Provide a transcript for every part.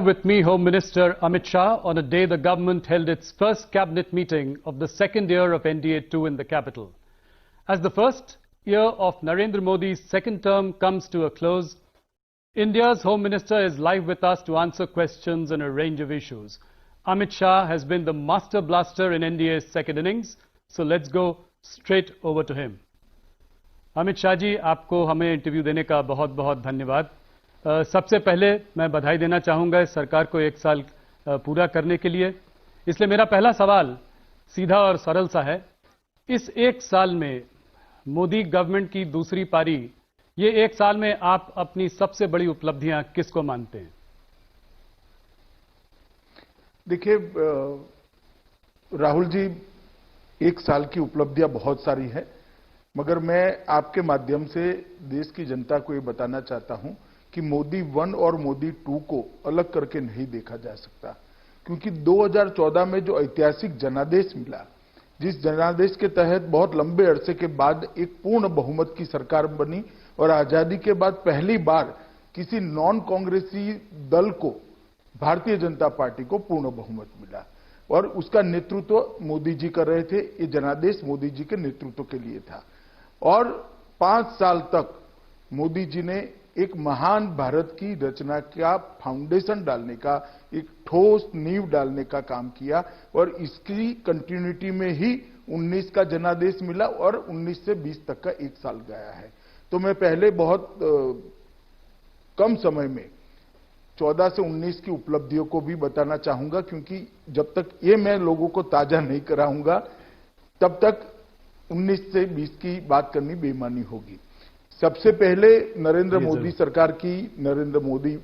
With me, Home Minister Amit Shah, on a day the government held its first cabinet meeting of the second year of NDA-2 in the capital. As the first year of Narendra Modi's second term comes to a close, India's Home Minister is live with us to answer questions on a range of issues. Amit Shah has been the master blaster in NDA's second innings, so let's go straight over to him. Amit Shah ji, आपको हमें interview देने का बहुत बहुत धन्यवाद। सबसे पहले मैं बधाई देना चाहूंगा इस सरकार को 1 साल पूरा करने के लिए। इसलिए मेरा पहला सवाल सीधा और सरल सा है, इस 1 साल में मोदी गवर्नमेंट की दूसरी पारी, ये 1 साल में आप अपनी सबसे बड़ी उपलब्धियां किसको मानते हैं? देखिए राहुल जी, 1 साल की उपलब्धियां बहुत सारी है, मगर मैं आपके माध्यम से देश की जनता को ये बताना चाहता हूं कि मोदी 1 और मोदी 2 को अलग करके नहीं देखा जा सकता, क्योंकि 2014 में जो ऐतिहासिक जनादेश मिला, जिस जनादेश के तहत बहुत लंबे अरसे के बाद एक पूर्ण बहुमत की सरकार बनी और आजादी के बाद पहली बार किसी नॉन कांग्रेसी दल को, भारतीय जनता पार्टी को पूर्ण बहुमत मिला और उसका नेतृत्व मोदी जी कर रहे थे। ये जनादेश मोदी जी के नेतृत्व के लिए था और 5 साल तक मोदी जी ने एक महान भारत की रचना का फाउंडेशन डालने का, एक ठोस नींव डालने का काम किया और इसकी कंटिन्यूटी में ही 19 का जनादेश मिला और 19 से 20 तक का 1 साल गया है। तो मैं पहले बहुत कम समय में 14 से 19 की उपलब्धियों को भी बताना चाहूंगा, क्योंकि जब तक ये मैं लोगों को ताजा नहीं कराऊंगा तब तक 19 से 20 की बात करनी बेईमानी होगी। सबसे पहले नरेंद्र मोदी सरकार की, नरेंद्र मोदी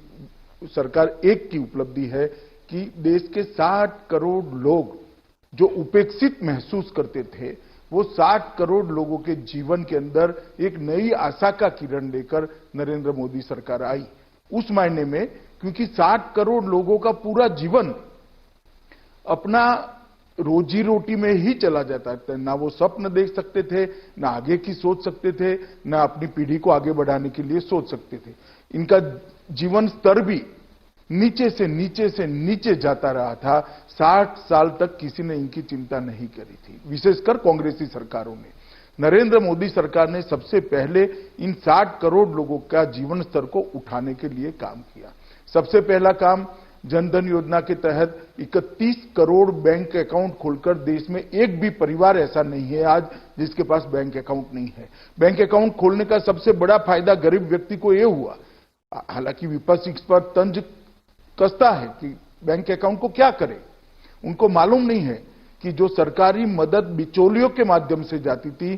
सरकार 1 की उपलब्धि है कि देश के 60 करोड़ लोग जो उपेक्षित महसूस करते थे, वो 60 करोड़ लोगों के जीवन के अंदर एक नई आशा का किरण लेकर नरेंद्र मोदी सरकार आई। उस मायने में, क्योंकि 60 करोड़ लोगों का पूरा जीवन अपना रोजी रोटी में ही चला जाता था, ना वो स्वप्न देख सकते थे, ना आगे की सोच सकते थे, ना अपनी पीढ़ी को आगे बढ़ाने के लिए सोच सकते थे। इनका जीवन स्तर भी नीचे से नीचे जाता रहा था। 60 साल तक किसी ने इनकी चिंता नहीं करी थी, विशेषकर कांग्रेसी सरकारों ने। नरेंद्र मोदी सरकार ने सबसे पहले इन 60 करोड़ लोगों का जीवन स्तर को उठाने के लिए काम किया। सबसे पहला काम, जनधन योजना के तहत 31 करोड़ बैंक अकाउंट खोलकर, देश में एक भी परिवार ऐसा नहीं है आज जिसके पास बैंक अकाउंट नहीं है। बैंक अकाउंट खोलने का सबसे बड़ा फायदा गरीब व्यक्ति को यह हुआ, हालांकि विपक्ष इस पर तंज कसता है कि बैंक अकाउंट को क्या करें। उनको मालूम नहीं है कि जो सरकारी मदद बिचौलियों के माध्यम से जाती थी,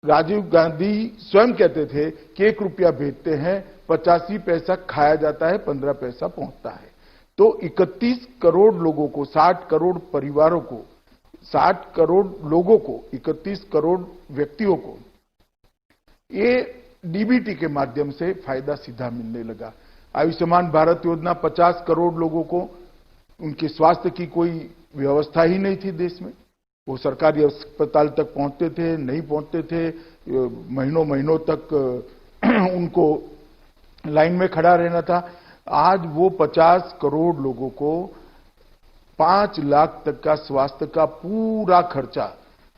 राजीव गांधी स्वयं कहते थे कि 1 रुपया भेजते हैं, 85 पैसा खाया जाता है, 15 पैसा पहुंचता है। तो 31 करोड़ लोगों को, 60 करोड़ परिवारों को, 60 करोड़ लोगों को, 31 करोड़ व्यक्तियों को ये डीबीटी के माध्यम से फायदा सीधा मिलने लगा। आयुष्मान भारत योजना, 50 करोड़ लोगों को उनके स्वास्थ्य की कोई व्यवस्था ही नहीं थी देश में। वो सरकारी अस्पताल तक पहुंचते थे, नहीं पहुंचते थे, महीनों तक उनको लाइन में खड़ा रहना था। आज वो 50 करोड़ लोगों को 5 लाख तक का स्वास्थ्य का पूरा खर्चा,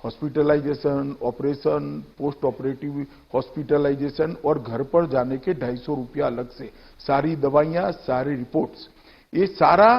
hospitalisation, operation, post operative hospitalisation और घर पर जाने के 250 रुपया अलग से, सारी दवाइयां, सारी रिपोर्ट्स, ये सारा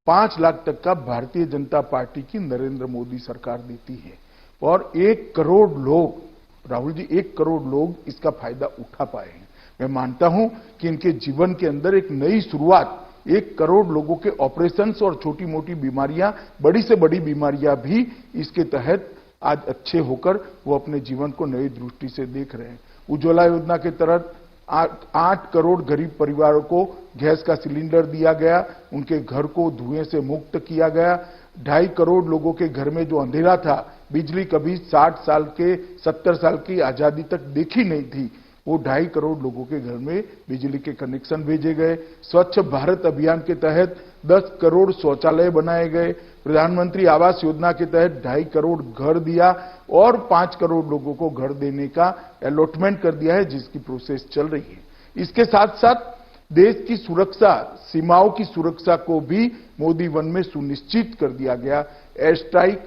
5 लाख तक का भारतीय जनता पार्टी की नरेंद्र मोदी सरकार देती है। और 1 करोड़ लोग, राहुल जी, 1 करोड़ लोग इसका फायदा उठा पाए हैं। मैं मानता हूं कि इनके जीवन के अंदर एक नई शुरुआत, 1 करोड़ लोगों के ऑपरेशंस और छोटी मोटी बीमारियां, बड़ी से बड़ी बीमारियां भी इसके तहत आज अच्छे होकर वो अपने जीवन को नई दृष्टि से देख रहे हैं। उज्ज्वला योजना के तहत 8 करोड़ गरीब परिवारों को गैस का सिलेंडर दिया गया, उनके घर को धुएं से मुक्त किया गया। 2.5 करोड़ लोगों के घर में जो अंधेरा था, बिजली कभी 60 साल के, 70 साल की आजादी तक देखी नहीं थी, वो 2.5 करोड़ लोगों के घर में बिजली के कनेक्शन भेजे गए। स्वच्छ भारत अभियान के तहत 10 करोड़ शौचालय बनाए गए। प्रधानमंत्री आवास योजना के तहत 2.5 करोड़ घर दिया और 5 करोड़ लोगों को घर देने का अलॉटमेंट कर दिया है, जिसकी प्रोसेस चल रही है। इसके साथ साथ देश की सुरक्षा, सीमाओं की सुरक्षा को भी मोदी वन में सुनिश्चित कर दिया गया। एयर स्ट्राइक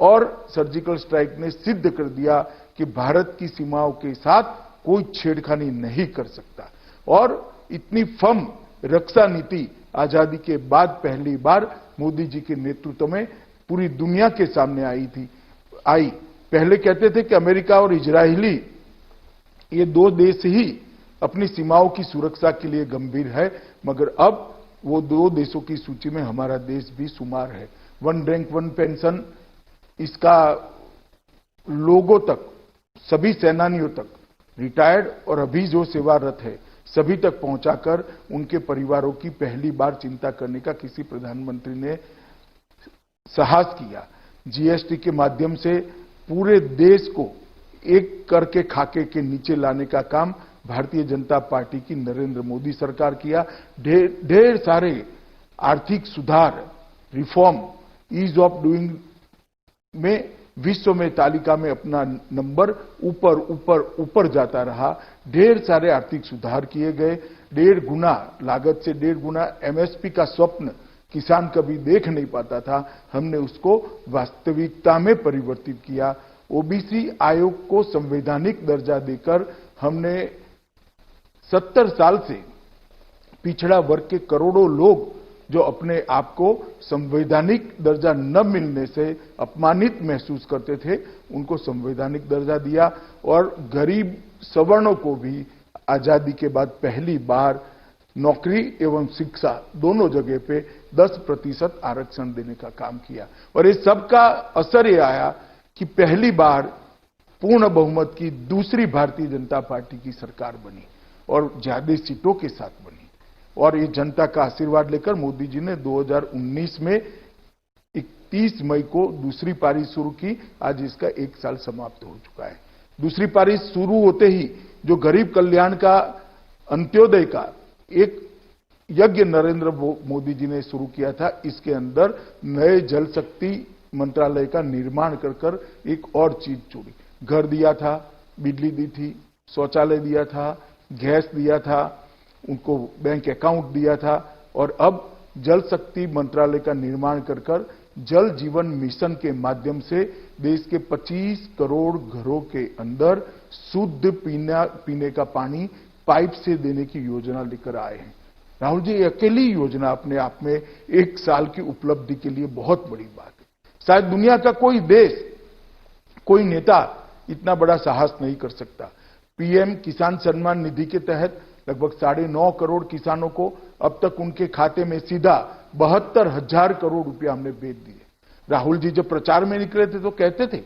और सर्जिकल स्ट्राइक ने सिद्ध कर दिया कि भारत की सीमाओं के साथ कोई छेड़खानी नहीं कर सकता। और इतनी फर्म रक्षा नीति आजादी के बाद पहली बार मोदी जी के नेतृत्व में पूरी दुनिया के सामने आई। पहले कहते थे कि अमेरिका और इजरायली ये दो देश ही अपनी सीमाओं की सुरक्षा के लिए गंभीर है, मगर अब वो दो देशों की सूची में हमारा देश भी शुमार है। वन रैंक वन पेंशन, इसका लोगों तक, सभी सेनानियों तक, रिटायर्ड और अभी जो सेवारत है सभी तक पहुंचाकर उनके परिवारों की पहली बार चिंता करने का किसी प्रधानमंत्री ने साहस किया। जीएसटी के माध्यम से पूरे देश को एक कर के खाके के नीचे लाने का काम भारतीय जनता पार्टी की नरेंद्र मोदी सरकार किया। ढेर सारे आर्थिक सुधार, रिफॉर्म, ईज ऑफ डूइंग में विश्व में तालिका में अपना नंबर ऊपर ऊपर ऊपर जाता रहा। ढेर सारे आर्थिक सुधार किए गए। 1.5 गुना लागत से 1.5 गुना एमएसपी का स्वप्न किसान कभी देख नहीं पाता था, हमने उसको वास्तविकता में परिवर्तित किया। ओबीसी आयोग को संवैधानिक दर्जा देकर हमने 70 साल से पिछड़ा वर्ग के करोड़ों लोग जो अपने आप को संवैधानिक दर्जा न मिलने से अपमानित महसूस करते थे, उनको संवैधानिक दर्जा दिया। और गरीब सवर्णों को भी आजादी के बाद पहली बार नौकरी एवं शिक्षा दोनों जगह पे 10% आरक्षण देने का काम किया। और इस सब का असर ये आया कि पहली बार पूर्ण बहुमत की दूसरी भारतीय जनता पार्टी की सरकार बनी और ज्यादा सीटों के साथ बनी। और ये जनता का आशीर्वाद लेकर मोदी जी ने 2019 में 31 मई को दूसरी पारी शुरू की। आज इसका 1 साल समाप्त हो चुका है। दूसरी पारी शुरू होते ही जो गरीब कल्याण का, अंत्योदय का एक यज्ञ नरेंद्र मोदी जी ने शुरू किया था, इसके अंदर नए जल शक्ति मंत्रालय का निर्माण कर एक और चीज जोड़ी। घर दिया था, बिजली दी थी, शौचालय दिया था, गैस दिया था, उनको बैंक अकाउंट दिया था। और अब जल शक्ति मंत्रालय का निर्माण कर जल जीवन मिशन के माध्यम से देश के 25 करोड़ घरों के अंदर शुद्ध पीने का पानी पाइप से देने की योजना लेकर आए हैं। राहुल जी, अकेली योजना अपने आप में 1 साल की उपलब्धि के लिए बहुत बड़ी बात है। शायद दुनिया का कोई देश, कोई नेता इतना बड़ा साहस नहीं कर सकता। पीएम किसान सम्मान निधि के तहत लगभग 9.5 करोड़ किसानों को अब तक उनके खाते में सीधा 72,000 करोड़ रुपया हमने भेज दिए। राहुल जी जब प्रचार में निकले थे तो कहते थे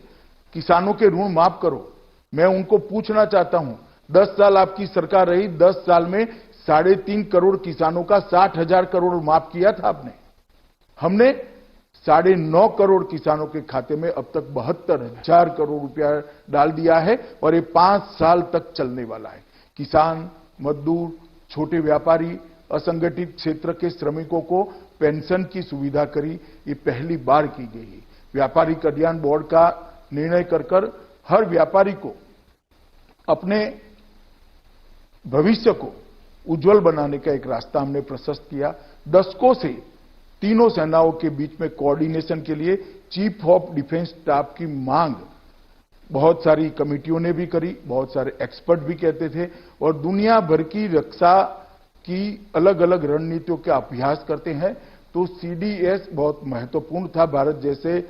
किसानों के ऋण माफ करो। मैं उनको पूछना चाहता हूं, 10 साल आपकी सरकार रही, 10 साल में 3.5 करोड़ किसानों का 60,000 करोड़ माफ किया था आपने। हमने 9.5 करोड़ किसानों के खाते में अब तक 72,000 करोड़ रुपया डाल दिया है और ये 5 साल तक चलने वाला है। किसान, मजदूर, छोटे व्यापारी, असंगठित क्षेत्र के श्रमिकों को पेंशन की सुविधा करी, ये पहली बार की गई है। व्यापारी कल्याण बोर्ड का निर्णय कर हर व्यापारी को अपने भविष्य को उज्जवल बनाने का एक रास्ता हमने प्रशस्त किया। दशकों से तीनों सेनाओं के बीच में कोऑर्डिनेशन के लिए चीफ ऑफ डिफेंस स्टाफ की मांग बहुत सारी कमिटियों ने भी करी, बहुत सारे एक्सपर्ट भी कहते थे। और दुनिया भर की रक्षा की अलग अलग रणनीतियों का अभ्यास करते हैं तो सीडीएस बहुत महत्वपूर्ण था। भारत जैसे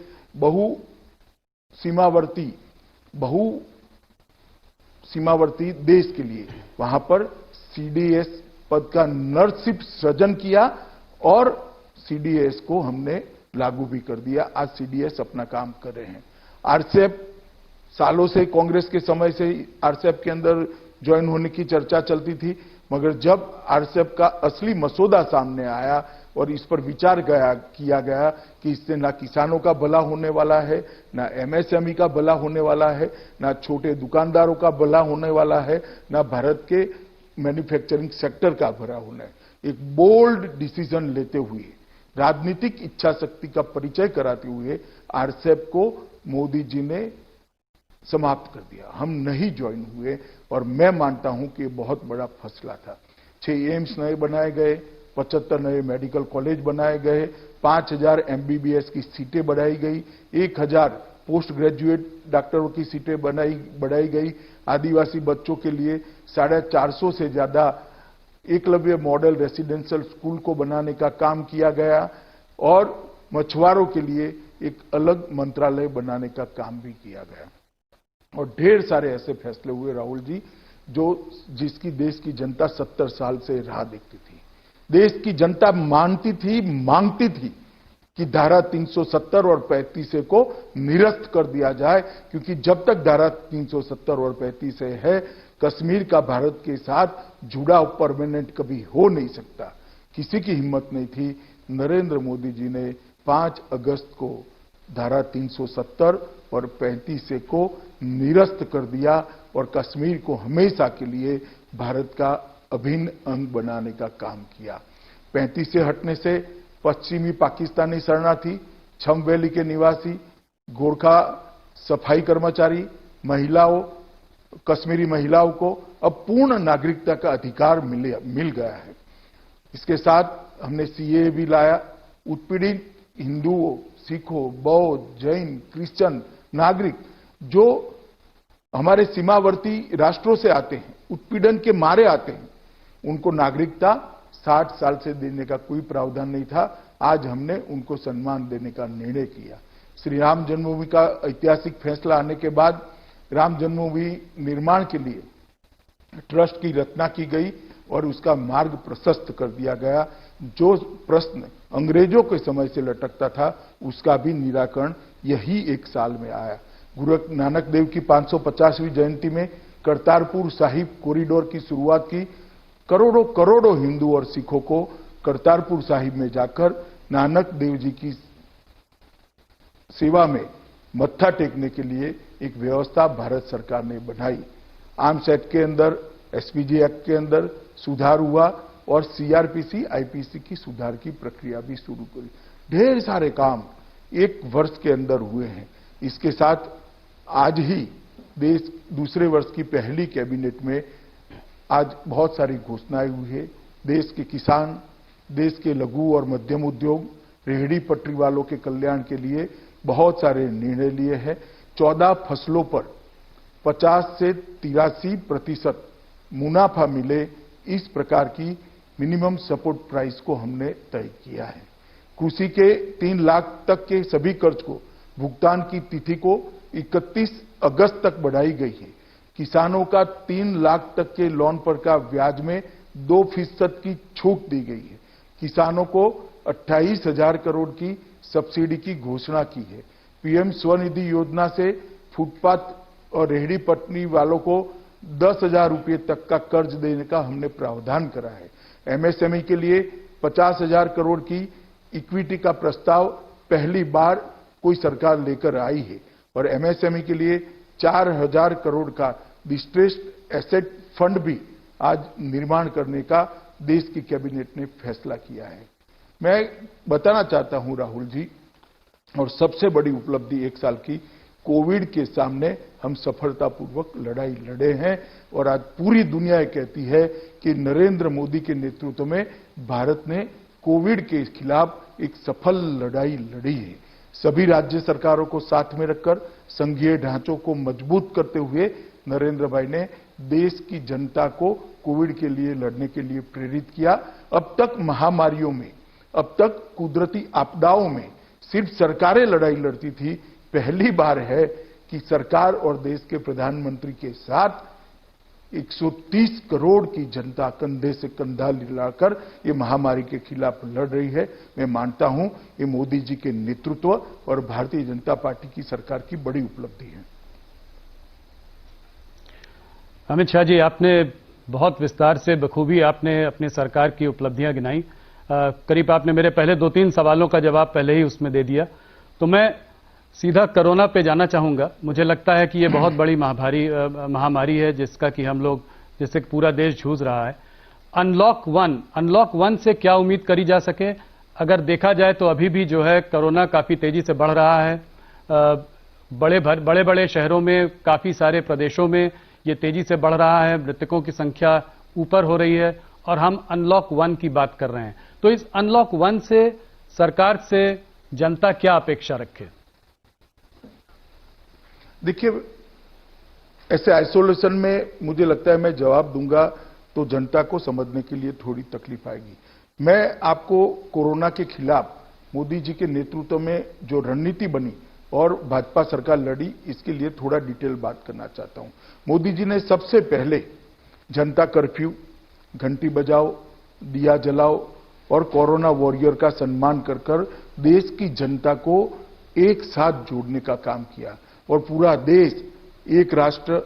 सीमावर्ती देश के लिए वहां पर सीडीएस पद का नरसिप सृजन किया और सीडीएस को हमने लागू भी कर दिया। आज सीडीएस अपना काम कर रहे हैं। आरसेप सालों से, कांग्रेस के समय से आरसेप के अंदर ज्वाइन होने की चर्चा चलती थी, मगर जब आरसेप का असली मसौदा सामने आया और इस पर विचार किया गया कि इससे ना किसानों का भला होने वाला है, ना एमएसएमई का भला होने वाला है, ना छोटे दुकानदारों का भला होने वाला है, ना भारत के मैन्युफैक्चरिंग सेक्टर का भला होना है। एक बोल्ड डिसीजन लेते हुए, राजनीतिक इच्छा शक्ति का परिचय कराते हुए आरसेप को मोदी जी ने समाप्त कर दिया। हम नहीं ज्वाइन हुए और मैं मानता हूं कि बहुत बड़ा फैसला था। 6 एम्स नए बनाए गए, 75 नए मेडिकल कॉलेज बनाए गए, 5000 एमबीबीएस की सीटें बढ़ाई गई, 1000 पोस्ट ग्रेजुएट डॉक्टरों की सीटें बढ़ाई गई। आदिवासी बच्चों के लिए 450 से ज्यादा एकलव्य मॉडल रेसिडेंशियल स्कूल को बनाने का काम किया गया और मछुआरों के लिए एक अलग मंत्रालय बनाने का काम भी किया गया। और ढेर सारे ऐसे फैसले हुए राहुल जी जिसकी देश की जनता 70 साल से राह देखती थी। देश की जनता मानती थी, मांगती थी कि धारा 370 और 35 को निरस्त कर दिया जाए, क्योंकि जब तक धारा 370 और 35 है, कश्मीर का भारत के साथ जुड़ाव परमानेंट कभी हो नहीं सकता। किसी की हिम्मत नहीं थी। नरेंद्र मोदी जी ने 5 अगस्त को धारा 370 और 35 को निरस्त कर दिया और कश्मीर को हमेशा के लिए भारत का अभिन्न अंग बनाने का काम किया। 35 से हटने से पश्चिमी पाकिस्तानी शरणार्थी, छम वैली के निवासी, गोरखा सफाई कर्मचारी, महिलाओं, कश्मीरी महिलाओं को अब पूर्ण नागरिकता का अधिकार मिल गया है। इसके साथ हमने सीएए भी लाया। उत्पीड़ित हिंदुओं, सिखों, बौद्ध, जैन, क्रिश्चियन नागरिक जो हमारे सीमावर्ती राष्ट्रों से आते हैं, उत्पीड़न के मारे आते हैं, उनको नागरिकता 60 साल से देने का कोई प्रावधान नहीं था। आज हमने उनको सम्मान देने का निर्णय किया। श्री राम जन्मभूमि का ऐतिहासिक फैसला आने के बाद राम जन्मभूमि निर्माण के लिए ट्रस्ट की रचना की गई और उसका मार्ग प्रशस्त कर दिया गया। जो प्रश्न अंग्रेजों के समय से लटकता था, उसका भी निराकरण यही एक साल में आया। गुरु नानक देव की 550वीं जयंती में करतारपुर साहिब कॉरिडोर की शुरुआत की। करोड़ों करोड़ों हिंदू और सिखों को करतारपुर साहिब में जाकर नानक देव जी की सेवा में मत्था टेकने के लिए एक व्यवस्था भारत सरकार ने बनाई। आर्म्स एक्ट के अंदर, एसपीजी एक्ट के अंदर सुधार हुआ और सीआरपीसी, आईपीसी की सुधार की प्रक्रिया भी शुरू करी। ढेर सारे काम 1 वर्ष के अंदर हुए हैं। इसके साथ आज ही देश दूसरे वर्ष की पहली कैबिनेट में आज बहुत सारी घोषणाएं हुई है। देश के किसान, देश के लघु और मध्यम उद्योग, रेहड़ी पटरी वालों के कल्याण के लिए बहुत सारे निर्णय लिए हैं। 14 फसलों पर 50 से 83% मुनाफा मिले, इस प्रकार की मिनिमम सपोर्ट प्राइस को हमने तय किया है। कृषि के 3 लाख तक के सभी कर्ज को भुगतान की तिथि को 31 अगस्त तक बढ़ाई गई है। किसानों का 3 लाख तक के लोन पर का ब्याज में 2% की छूट दी गई है। किसानों को 28,000 करोड़ की सब्सिडी की घोषणा की है। पीएम स्वनिधि योजना से फुटपाथ और रेहड़ी पटरी वालों को 10,000 रुपये तक का कर्ज देने का हमने प्रावधान करा है। एमएसएमई के लिए 50,000 करोड़ की इक्विटी का प्रस्ताव पहली बार कोई सरकार लेकर आई है और एमएसएमई के लिए 4,000 करोड़ का डिस्ट्रेस्ड एसेट फंड भी आज निर्माण करने का देश की कैबिनेट ने फैसला किया है। मैं बताना चाहता हूं राहुल जी, और सबसे बड़ी उपलब्धि 1 साल की, कोविड के सामने हम सफलतापूर्वक लड़ाई लड़े हैं और आज पूरी दुनिया कहती है कि नरेंद्र मोदी के नेतृत्व में भारत ने कोविड के खिलाफ एक सफल लड़ाई लड़ी है। सभी राज्य सरकारों को साथ में रखकर संघीय ढांचों को मजबूत करते हुए नरेंद्र भाई ने देश की जनता को कोविड के लिए लड़ने के लिए प्रेरित किया। अब तक महामारियों में, अब तक कुदरती आपदाओं में सिर्फ सरकारें लड़ाई लड़ती थी। पहली बार है कि सरकार और देश के प्रधानमंत्री के साथ 130 करोड़ की जनता कंधे से कंधा मिलाकर ये महामारी के खिलाफ लड़ रही है। मैं मानता हूं ये मोदी जी के नेतृत्व और भारतीय जनता पार्टी की सरकार की बड़ी उपलब्धि है। अमित शाह जी, आपने बहुत विस्तार से बखूबी आपने अपनी सरकार की उपलब्धियां गिनाई। करीब आपने मेरे पहले 2-3 सवालों का जवाब पहले ही उसमें दे दिया। तो मैं सीधा कोरोना पे जाना चाहूंगा। मुझे लगता है कि ये बहुत बड़ी महामारी है जिससे पूरा देश जूझ रहा है। अनलॉक 1 से क्या उम्मीद करी जा सके? अगर देखा जाए तो अभी भी जो है कोरोना काफी तेजी से बढ़ रहा है। बड़े बड़े शहरों में, काफी सारे प्रदेशों में ये तेजी से बढ़ रहा है। मृतकों की संख्या ऊपर हो रही है और हम अनलॉक 1 की बात कर रहे हैं, तो इस अनलॉक 1 से सरकार से जनता क्या अपेक्षा रखे? देखिए, ऐसे आइसोलेशन में मुझे लगता है मैं जवाब दूंगा तो जनता को समझने के लिए थोड़ी तकलीफ आएगी। मैं आपको कोरोना के खिलाफ मोदी जी के नेतृत्व में जो रणनीति बनी और भाजपा सरकार लड़ी, इसके लिए थोड़ा डिटेल बात करना चाहता हूं। मोदी जी ने सबसे पहले जनता कर्फ्यू, घंटी बजाओ, दिया जलाओ और कोरोना वॉरियर का सम्मान कर कर देश की जनता को एक साथ जोड़ने का काम किया और पूरा देश एक राष्ट्र,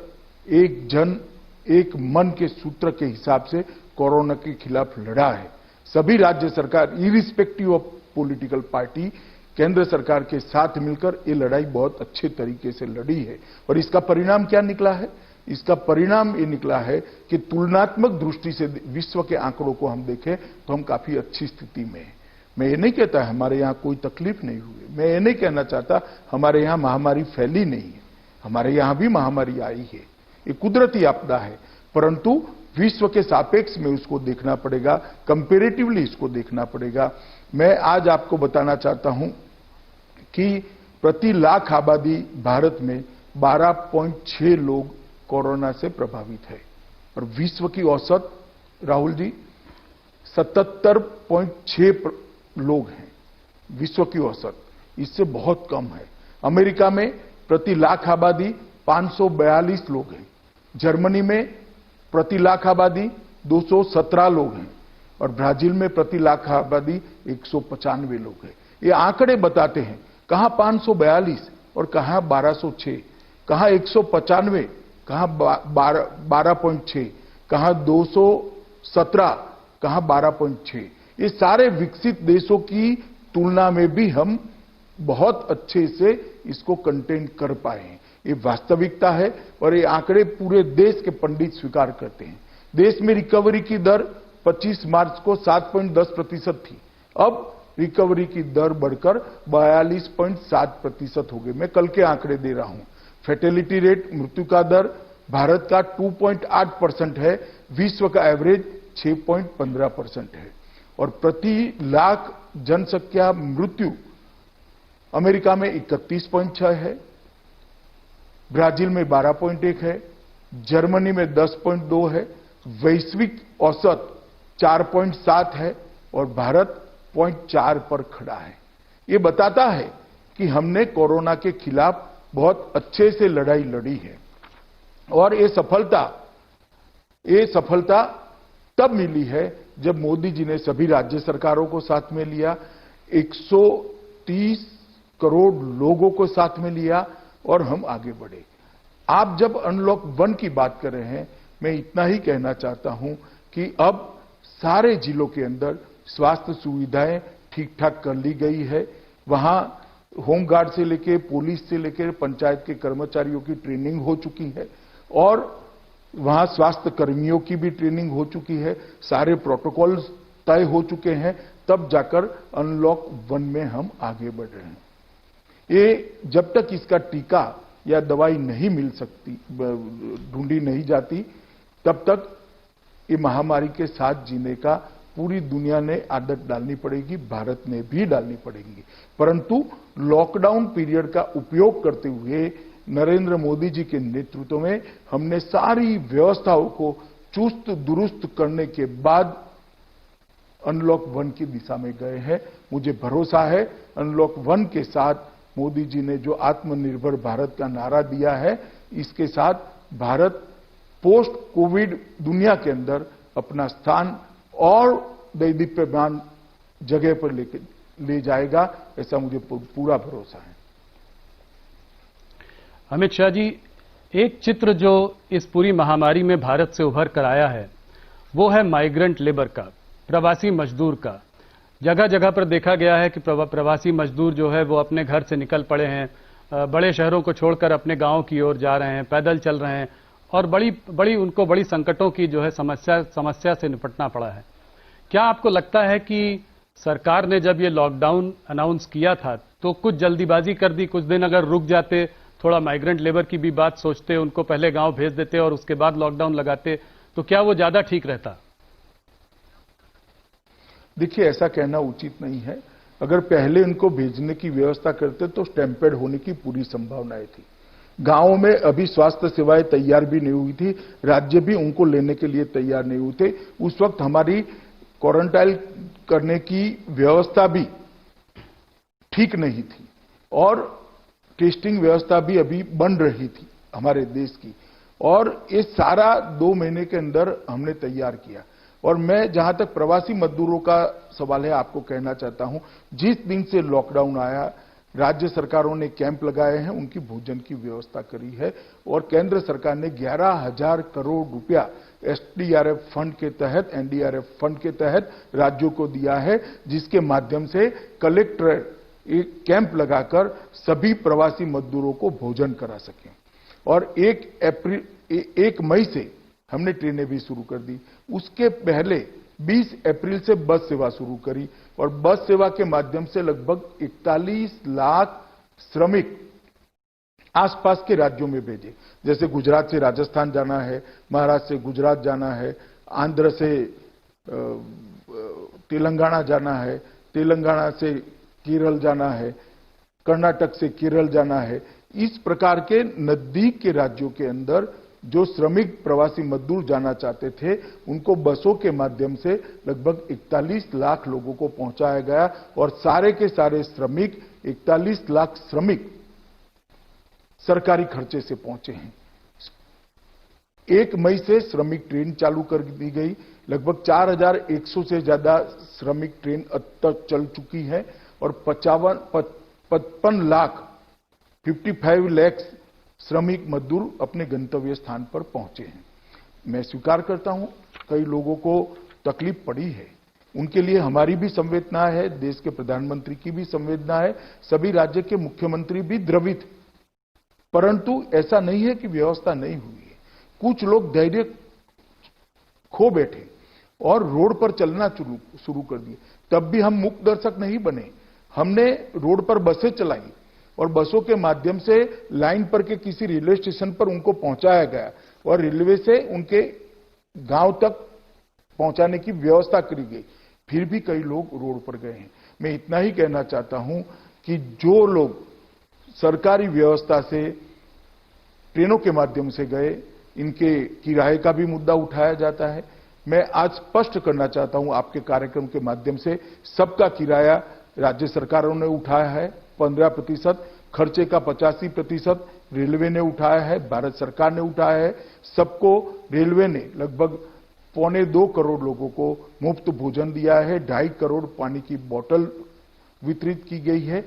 एक जन, एक मन के सूत्र के हिसाब से कोरोना के खिलाफ लड़ा है। सभी राज्य सरकार इरिस्पेक्टिव ऑफ पॉलिटिकल पार्टी केंद्र सरकार के साथ मिलकर ये लड़ाई बहुत अच्छे तरीके से लड़ी है। और इसका परिणाम क्या निकला है? इसका परिणाम ये निकला है कि तुलनात्मक दृष्टि से विश्व के आंकड़ों को हम देखें तो हम काफी अच्छी स्थिति में हैं। मैं ये नहीं कहता हमारे यहां कोई तकलीफ नहीं हुई, मैं ये नहीं कहना चाहता हमारे यहां महामारी फैली नहीं है, हमारे यहां भी महामारी आई है, ये कुदरती आपदा है, परंतु विश्व के सापेक्ष में उसको देखना पड़ेगा, कंपेरेटिवली इसको देखना पड़ेगा। मैं आज आपको बताना चाहता हूं कि प्रति लाख आबादी भारत में 12.6 लोग कोरोना से प्रभावित है और विश्व की औसत, राहुल जी, 77.6 लोग हैं विश्व की औसत, इससे बहुत कम है। अमेरिका में प्रति लाख आबादी 542 लोग हैं, जर्मनी में प्रति लाख आबादी 217 लोग हैं और ब्राजील में प्रति लाख आबादी 195 लोग हैं। ये आंकड़े बताते हैं कहां 542 और कहां 1206, कहां 195, कहां 12.6, कहां 217, कहां 12.6। ये सारे विकसित देशों की तुलना में भी हम बहुत अच्छे से इसको कंटेन कर पाए हैं। ये वास्तविकता है और ये आंकड़े पूरे देश के पंडित स्वीकार करते हैं। देश में रिकवरी की दर 25 मार्च को 7.10% थी, अब रिकवरी की दर बढ़कर 42.7% हो गई। मैं कल के आंकड़े दे रहा हूं। फैटेलिटी रेट, मृत्यु का दर भारत का 2.8% है, विश्व का एवरेज 6.15% है और प्रति लाख जनसंख्या मृत्यु अमेरिका में 31.6 है, ब्राजील में 12.1 है, जर्मनी में 10.2 है, वैश्विक औसत 4.7 है और भारत 0.4 पर खड़ा है। ये बताता है कि हमने कोरोना के खिलाफ बहुत अच्छे से लड़ाई लड़ी है और ये सफलता तब मिली है जब मोदी जी ने सभी राज्य सरकारों को साथ में लिया, 130 करोड़ लोगों को साथ में लिया और हम आगे बढ़े। आप जब अनलॉक 1 की बात कर रहे हैं, मैं इतना ही कहना चाहता हूं कि अब सारे जिलों के अंदर स्वास्थ्य सुविधाएं ठीक ठाक कर ली गई है। वहां होमगार्ड से लेकर पुलिस से लेकर पंचायत के कर्मचारियों की ट्रेनिंग हो चुकी है और वहां स्वास्थ्य कर्मियों की भी ट्रेनिंग हो चुकी है, सारे प्रोटोकॉल्स तय हो चुके हैं, तब जाकर अनलॉक 1 में हम आगे बढ़ रहे हैं। ये जब तक इसका टीका या दवाई नहीं मिल सकती, ढूंढी नहीं जाती, तब तक ये महामारी के साथ जीने का पूरी दुनिया ने आदत डालनी पड़ेगी, भारत ने भी डालनी पड़ेगी। परंतु लॉकडाउन पीरियड का उपयोग करते हुए नरेंद्र मोदी जी के नेतृत्व में हमने सारी व्यवस्थाओं को चुस्त दुरुस्त करने के बाद अनलॉक 1 की दिशा में गए हैं। मुझे भरोसा है अनलॉक 1 के साथ मोदी जी ने जो आत्मनिर्भर भारत का नारा दिया है, इसके साथ भारत पोस्ट कोविड दुनिया के अंदर अपना स्थान और दैदीप्यमान जगह पर ले जाएगा, ऐसा मुझे पूरा भरोसा है। अमित शाह जी, एक चित्र जो इस पूरी महामारी में भारत से उभर कर आया है वो है माइग्रेंट लेबर का, प्रवासी मजदूर का। जगह जगह पर देखा गया है कि प्रवासी मजदूर जो है वो अपने घर से निकल पड़े हैं, बड़े शहरों को छोड़कर अपने गांव की ओर जा रहे हैं, पैदल चल रहे हैं और उनको बड़ी संकटों की जो है समस्या से निपटना पड़ा है। क्या आपको लगता है कि सरकार ने जब ये लॉकडाउन अनाउंस किया था तो कुछ जल्दीबाजी कर दी? कुछ दिन अगर रुक जाते, थोड़ा माइग्रेंट लेबर की भी बात सोचते, उनको पहले गांव भेज देते और उसके बाद लॉकडाउन लगाते, तो क्या वो ज्यादा ठीक रहता? देखिए, ऐसा कहना उचित नहीं है। अगर पहले इनको भेजने की व्यवस्था करते तो स्टैंपेड होने की पूरी संभावनाएं थी। गांवों में अभी स्वास्थ्य सेवाएं तैयार भी नहीं हुई थी, राज्य भी उनको लेने के लिए तैयार नहीं हुए थे। उस वक्त हमारी क्वारंटाइन करने की व्यवस्था भी ठीक नहीं थी और टेस्टिंग व्यवस्था भी अभी बन रही थी हमारे देश की, और ये सारा 2 महीने के अंदर हमने तैयार किया। और मैं जहां तक प्रवासी मजदूरों का सवाल है, आपको कहना चाहता हूं, जिस दिन से लॉकडाउन आया, राज्य सरकारों ने कैंप लगाए हैं, उनकी भोजन की व्यवस्था करी है, और केंद्र सरकार ने 11,000 करोड़ रुपया एसडीआरएफ फंड के तहत, एनडीआरएफ फंड के तहत राज्यों को दिया है, जिसके माध्यम से कलेक्टर एक कैंप लगाकर सभी प्रवासी मजदूरों को भोजन करा सकें। और 1 मई से हमने ट्रेनें भी शुरू कर दी। उसके पहले 20 अप्रैल से बस सेवा शुरू करी, और बस सेवा के माध्यम से लगभग 41 लाख श्रमिक आसपास के राज्यों में भेजे। जैसे गुजरात से राजस्थान जाना है, महाराष्ट्र से गुजरात जाना है, आंध्र से तेलंगाना जाना है, तेलंगाना से केरल जाना है, कर्नाटक से केरल जाना है। इस प्रकार के नजदीक के राज्यों के अंदर जो श्रमिक प्रवासी मजदूर जाना चाहते थे, उनको बसों के माध्यम से लगभग 41 लाख लोगों को पहुंचाया गया, और सारे के सारे श्रमिक 41 लाख श्रमिक सरकारी खर्चे से पहुंचे हैं। 1 मई से श्रमिक ट्रेन चालू कर दी गई। लगभग 4,100 से ज्यादा श्रमिक ट्रेन अब तक चल चुकी है, और 55 लाख 55 लाख श्रमिक मजदूर अपने गंतव्य स्थान पर पहुंचे हैं। मैं स्वीकार करता हूं, कई लोगों को तकलीफ पड़ी है, उनके लिए हमारी भी संवेदना है, देश के प्रधानमंत्री की भी संवेदना है, सभी राज्य के मुख्यमंत्री भी द्रवित, परंतु ऐसा नहीं है कि व्यवस्था नहीं हुई है। कुछ लोग धैर्य खो बैठे और रोड पर चलना शुरू कर दिए। तब भी हम मूक दर्शक नहीं बने, हमने रोड पर बसें चलाई, और बसों के माध्यम से लाइन पर के किसी रेलवे स्टेशन पर उनको पहुंचाया गया, और रेलवे से उनके गांव तक पहुंचाने की व्यवस्था करी गई। फिर भी कई लोग रोड पर गए हैं। मैं इतना ही कहना चाहता हूं कि जो लोग सरकारी व्यवस्था से ट्रेनों के माध्यम से गए, इनके किराए का भी मुद्दा उठाया जाता है। मैं आज स्पष्ट करना चाहता हूं आपके कार्यक्रम के माध्यम से, सबका किराया राज्य सरकारों ने उठाया है 15%, खर्चे का 85% रेलवे ने उठाया है, भारत सरकार ने उठाया है। सबको रेलवे ने लगभग 1.25 करोड़ लोगों को मुफ्त भोजन दिया है, 2.5 करोड़ पानी की बोतल वितरित की गई है।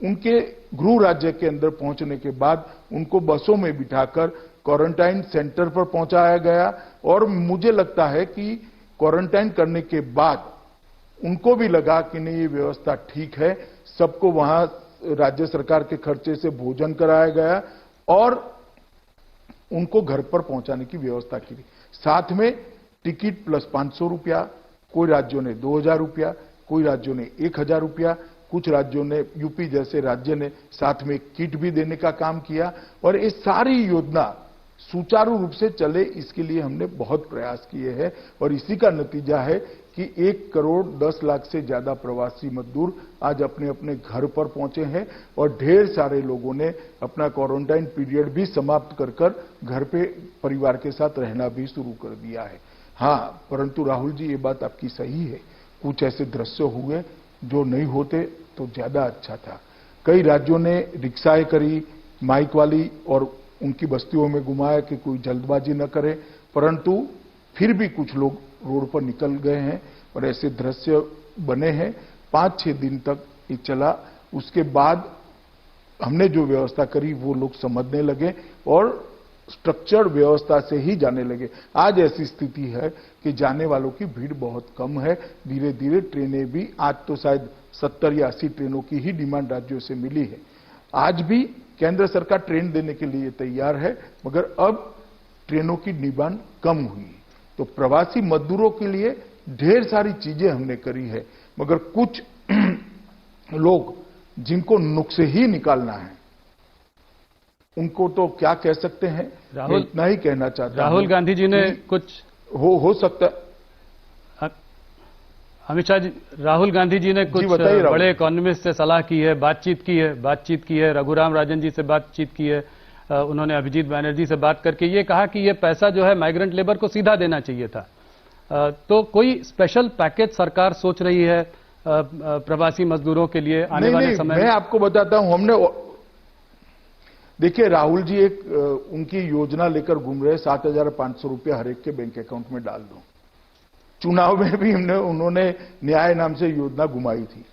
उनके गृह राज्य के अंदर पहुंचने के बाद उनको बसों में बिठाकर क्वारंटाइन सेंटर पर पहुंचाया गया, और मुझे लगता है कि क्वारंटाइन करने के बाद उनको भी लगा कि नहीं, ये व्यवस्था ठीक है। सबको वहां राज्य सरकार के खर्चे से भोजन कराया गया, और उनको घर पर पहुंचाने की व्यवस्था की। साथ में टिकट प्लस 500 रुपया, कोई राज्यों ने 2,000 रुपया, कोई राज्यों ने 1,000 रुपया, कुछ राज्यों ने, यूपी जैसे राज्य ने साथ में किट भी देने का काम किया। और ये सारी योजना सुचारू रूप से चले, इसके लिए हमने बहुत प्रयास किए हैं, और इसी का नतीजा है कि 1 करोड़ 10 लाख से ज्यादा प्रवासी मजदूर आज अपने अपने घर पर पहुंचे हैं, और ढेर सारे लोगों ने अपना क्वारंटाइन पीरियड भी समाप्त कर घर पे परिवार के साथ रहना भी शुरू कर दिया है। हाँ, परंतु राहुल जी, ये बात आपकी सही है, कुछ ऐसे दृश्य हुए जो नहीं होते तो ज्यादा अच्छा था। कई राज्यों ने रिक्शाएं करी माइक वाली, और उनकी बस्तियों में घुमाया कि कोई जल्दबाजी न करे, परंतु फिर भी कुछ लोग रोड पर निकल गए हैं, और ऐसे दृश्य बने हैं। 5-6 दिन तक ये चला। उसके बाद हमने जो व्यवस्था करी वो लोग समझने लगे, और स्ट्रक्चर्ड व्यवस्था से ही जाने लगे। आज ऐसी स्थिति है कि जाने वालों की भीड़ बहुत कम है। धीरे धीरे ट्रेनें भी, आज तो शायद 70 या 80 ट्रेनों की ही डिमांड राज्यों से मिली है। आज भी केंद्र सरकार ट्रेन देने के लिए तैयार है, मगर अब ट्रेनों की डिमांड कम हुई है। तो प्रवासी मजदूरों के लिए ढेर सारी चीजें हमने करी है, मगर कुछ लोग जिनको नुक्से ही निकालना है, उनको तो क्या कह सकते हैं, मैं इतना ही कहना चाहता हूं। राहुल गांधी जी ने कुछ हो सकता। अमित शाह जी, राहुल गांधी जी ने कुछ बड़े इकोनॉमिस्ट से सलाह की है, बातचीत की है, रघुराम राजन जी से बातचीत की है, उन्होंने अभिजीत बैनर्जी से बात करके ये कहा कि ये पैसा जो है माइग्रेंट लेबर को सीधा देना चाहिए था। तो कोई स्पेशल पैकेज सरकार सोच रही है प्रवासी मजदूरों के लिए आने वाले समय में? मैं आपको बताता हूं, देखिए राहुल जी उनकी योजना लेकर घूम रहे, 7,500 रुपया हर एक के बैंक अकाउंट में डाल दो। चुनाव में भी उन्होंने न्याय नाम से योजना घुमाई थी,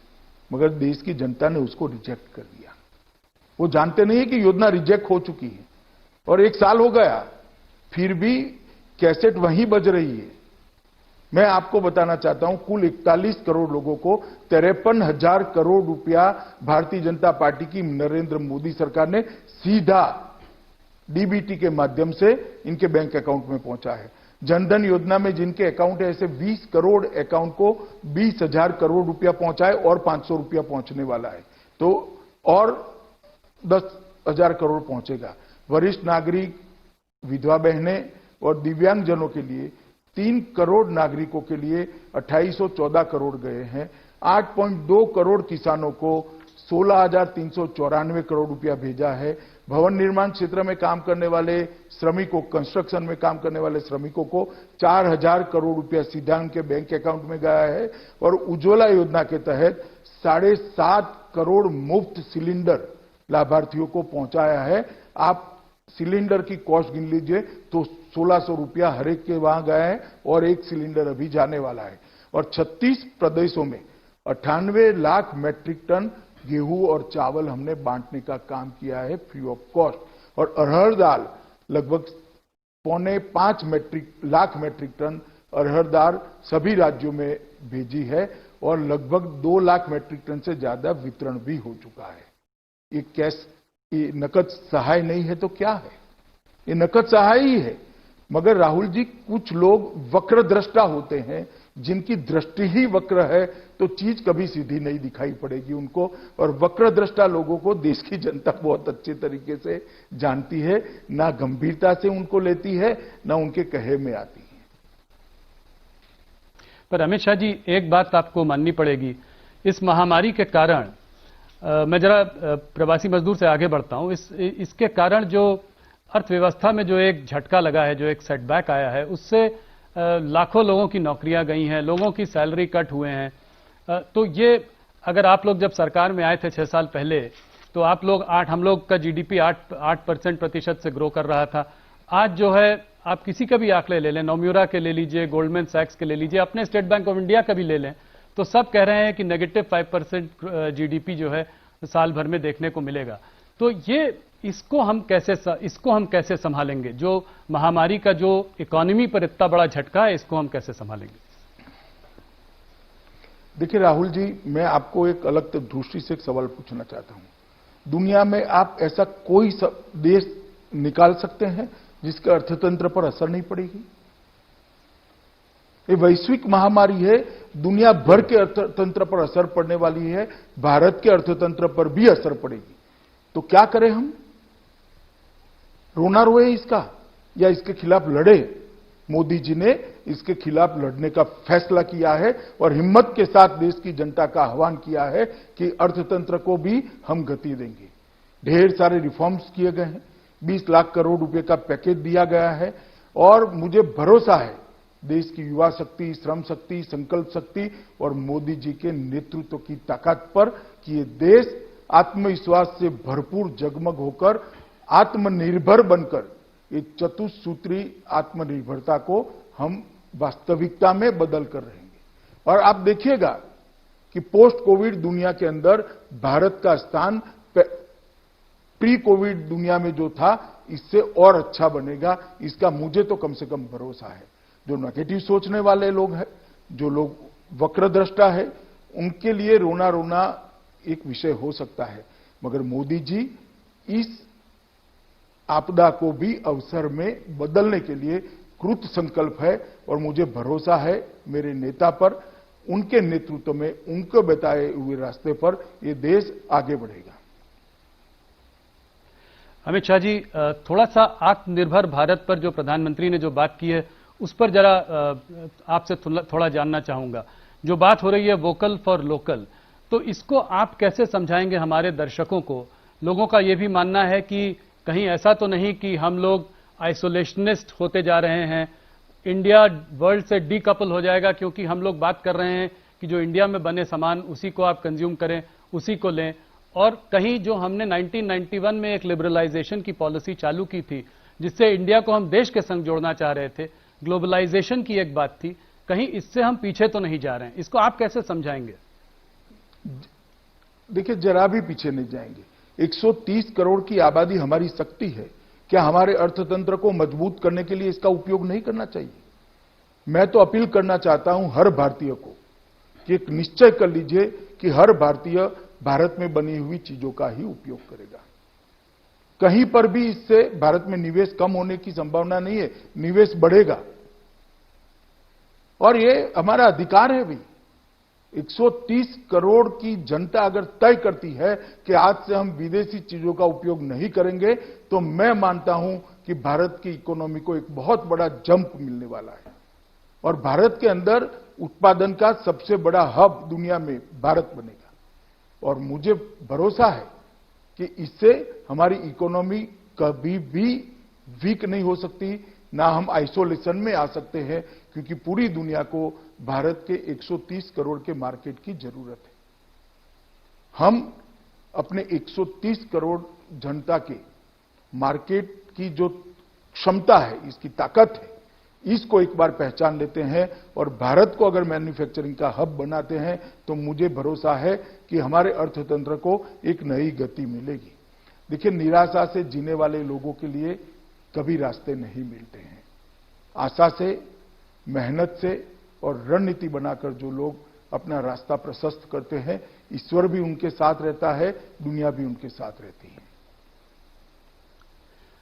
मगर देश की जनता ने उसको रिजेक्ट कर दिया। वो जानते नहीं है कि योजना रिजेक्ट हो चुकी है और 1 साल हो गया, फिर भी कैसेट वहीं बज रही है। मैं आपको बताना चाहता हूं, कुल 41 करोड़ लोगों को 53,000 करोड़ रुपया भारतीय जनता पार्टी की नरेंद्र मोदी सरकार ने सीधा डीबीटी के माध्यम से इनके बैंक अकाउंट में पहुंचा है। जनधन योजना में जिनके अकाउंट है, ऐसे 20 करोड़ अकाउंट को 20,000 करोड़ रुपया पहुंचा है और 500 रुपया पहुंचने वाला है, तो और 10,000 करोड़ पहुंचेगा। वरिष्ठ नागरिक, विधवा बहनें और दिव्यांगजनों के लिए 3 करोड़ नागरिकों के लिए 2814 करोड़ गए हैं। 8.2 करोड़ किसानों को 16,394 करोड़ रुपया भेजा है। भवन निर्माण क्षेत्र में काम करने वाले श्रमिकों, कंस्ट्रक्शन में काम करने वाले श्रमिकों को 4,000 करोड़ रुपया सीधा उनके बैंक अकाउंट में गया है। और उज्ज्वला योजना के तहत 7.5 करोड़ मुफ्त सिलेंडर लाभार्थियों को पहुंचाया है। आप सिलेंडर की कॉस्ट गिन लीजिए तो 1,600 रुपया हर एक के वहां गया है और 1 सिलेंडर अभी जाने वाला है। और 36 प्रदेशों में 98 लाख मैट्रिक टन गेहूं और चावल हमने बांटने का काम किया है फ्री ऑफ कॉस्ट। और अरहर दाल लगभग 4.5 लाख मैट्रिक टन अरहर दाल सभी राज्यों में भेजी है और लगभग 2 लाख मैट्रिक टन से ज्यादा वितरण भी हो चुका है। ये नकद सहाय नहीं है तो क्या है? ये नकद सहाय ही है। मगर राहुल जी, कुछ लोग वक्र दृष्टा होते हैं, जिनकी दृष्टि ही वक्र है तो चीज कभी सीधी नहीं दिखाई पड़ेगी उनको। और वक्र दृष्टा लोगों को देश की जनता बहुत अच्छे तरीके से जानती है, ना गंभीरता से उनको लेती है, ना उनके कहे में आती है। पर अमित शाह जी, एक बात आपको माननी पड़ेगी, इस महामारी के कारण मैं जरा प्रवासी मजदूर से आगे बढ़ता हूं। इसके कारण जो अर्थव्यवस्था में जो एक झटका लगा है, जो एक सेटबैक आया है, उससे लाखों लोगों की नौकरियां गई हैं, लोगों की सैलरी कट हुए हैं। तो ये अगर आप लोग जब सरकार में आए थे 6 साल पहले, तो हम लोग का जीडीपी 8% प्रतिशत से ग्रो कर रहा था। आज जो है, आप किसी का भी आंकड़े ले लें, नोम्यूरा के ले लीजिए, गोल्डमैन सैक्स के ले लीजिए, अपने स्टेट बैंक ऑफ इंडिया का भी ले लें, तो सब कह रहे हैं कि नेगेटिव 5% जीडीपी जो है साल भर में देखने को मिलेगा। तो इसको हम कैसे संभालेंगे? जो महामारी का जो इकोनॉमी पर इतना बड़ा झटका है, इसको हम कैसे संभालेंगे? देखिए राहुल जी, मैं आपको एक अलग दृष्टि से एक सवाल पूछना चाहता हूं। दुनिया में आप ऐसा कोई देश निकाल सकते हैं जिसके अर्थतंत्र पर असर नहीं पड़ेगी? ये वैश्विक महामारी है, दुनिया भर के अर्थतंत्र पर असर पड़ने वाली है, भारत के अर्थतंत्र पर भी असर पड़ेगी। तो क्या करें हम? रोना रोए इसका या इसके खिलाफ लड़े? मोदी जी ने इसके खिलाफ लड़ने का फैसला किया है और हिम्मत के साथ देश की जनता का आह्वान किया है कि अर्थतंत्र को भी हम गति देंगे। ढेर सारे रिफॉर्म्स किए गए हैं, 20 लाख करोड़ रुपए का पैकेज दिया गया है और मुझे भरोसा है देश की युवा शक्ति, श्रम शक्ति, संकल्प शक्ति और मोदी जी के नेतृत्व की ताकत पर कि ये देश आत्मविश्वास से भरपूर जगमग होकर आत्मनिर्भर बनकर एक चतुसूत्री आत्मनिर्भरता को हम वास्तविकता में बदल कर रहेंगे। और आप देखिएगा कि पोस्ट कोविड दुनिया के अंदर भारत का स्थान प्री कोविड दुनिया में जो था इससे और अच्छा बनेगा, इसका मुझे तो कम से कम भरोसा है। जो नेगेटिव सोचने वाले लोग हैं, जो लोग वक्रदृष्टा है, उनके लिए रोना रोना एक विषय हो सकता है, मगर मोदी जी इस आपदा को भी अवसर में बदलने के लिए कृत संकल्प है और मुझे भरोसा है मेरे नेता पर, उनके नेतृत्व में, उनको बताए हुए रास्ते पर ये देश आगे बढ़ेगा। अमित शाह जी, थोड़ा सा आत्मनिर्भर भारत पर जो प्रधानमंत्री ने जो बात की है उस पर जरा आपसे थोड़ा जानना चाहूंगा। जो बात हो रही है वोकल फॉर लोकल, तो इसको आप कैसे समझाएंगे हमारे दर्शकों को? लोगों का यह भी मानना है कि कहीं ऐसा तो नहीं कि हम लोग आइसोलेशनिस्ट होते जा रहे हैं, इंडिया वर्ल्ड से डीकपल हो जाएगा क्योंकि हम लोग बात कर रहे हैं कि जो इंडिया में बने सामान उसी को आप कंज्यूम करें, उसी को लें। और कहीं जो हमने 1991 में एक लिबरलाइजेशन की पॉलिसी चालू की थी जिससे इंडिया को हम देश के संग जोड़ना चाह रहे थे, ग्लोबलाइजेशन की एक बात थी, कहीं इससे हम पीछे तो नहीं जा रहे हैं? इसको आप कैसे समझाएंगे? देखिए, जरा भी पीछे नहीं जाएंगे। 130 करोड़ की आबादी हमारी शक्ति है। क्या हमारे अर्थतंत्र को मजबूत करने के लिए इसका उपयोग नहीं करना चाहिए? मैं तो अपील करना चाहता हूं हर भारतीय को कि एक निश्चय कर लीजिए कि हर भारतीय भारत में बनी हुई चीजों का ही उपयोग करेगा। कहीं पर भी इससे भारत में निवेश कम होने की संभावना नहीं है, निवेश बढ़ेगा। और ये हमारा अधिकार है भी। 130 करोड़ की जनता अगर तय करती है कि आज से हम विदेशी चीजों का उपयोग नहीं करेंगे, तो मैं मानता हूं कि भारत की इकोनॉमी को एक बहुत बड़ा जंप मिलने वाला है और भारत के अंदर उत्पादन का सबसे बड़ा हब दुनिया में भारत बनेगा। और मुझे भरोसा है कि इससे हमारी इकोनॉमी कभी भी वीक नहीं हो सकती, ना हम आइसोलेशन में आ सकते हैं, क्योंकि पूरी दुनिया को भारत के 130 करोड़ के मार्केट की जरूरत है। हम अपने 130 करोड़ जनता के मार्केट की जो क्षमता है, इसकी ताकत है, इसको एक बार पहचान लेते हैं और भारत को अगर मैन्युफैक्चरिंग का हब बनाते हैं तो मुझे भरोसा है कि हमारे अर्थतंत्र को एक नई गति मिलेगी। देखिए, निराशा से जीने वाले लोगों के लिए कभी रास्ते नहीं मिलते हैं। आशा से, मेहनत से और रणनीति बनाकर जो लोग अपना रास्ता प्रशस्त करते हैं, ईश्वर भी उनके साथ रहता है, दुनिया भी उनके साथ रहती है।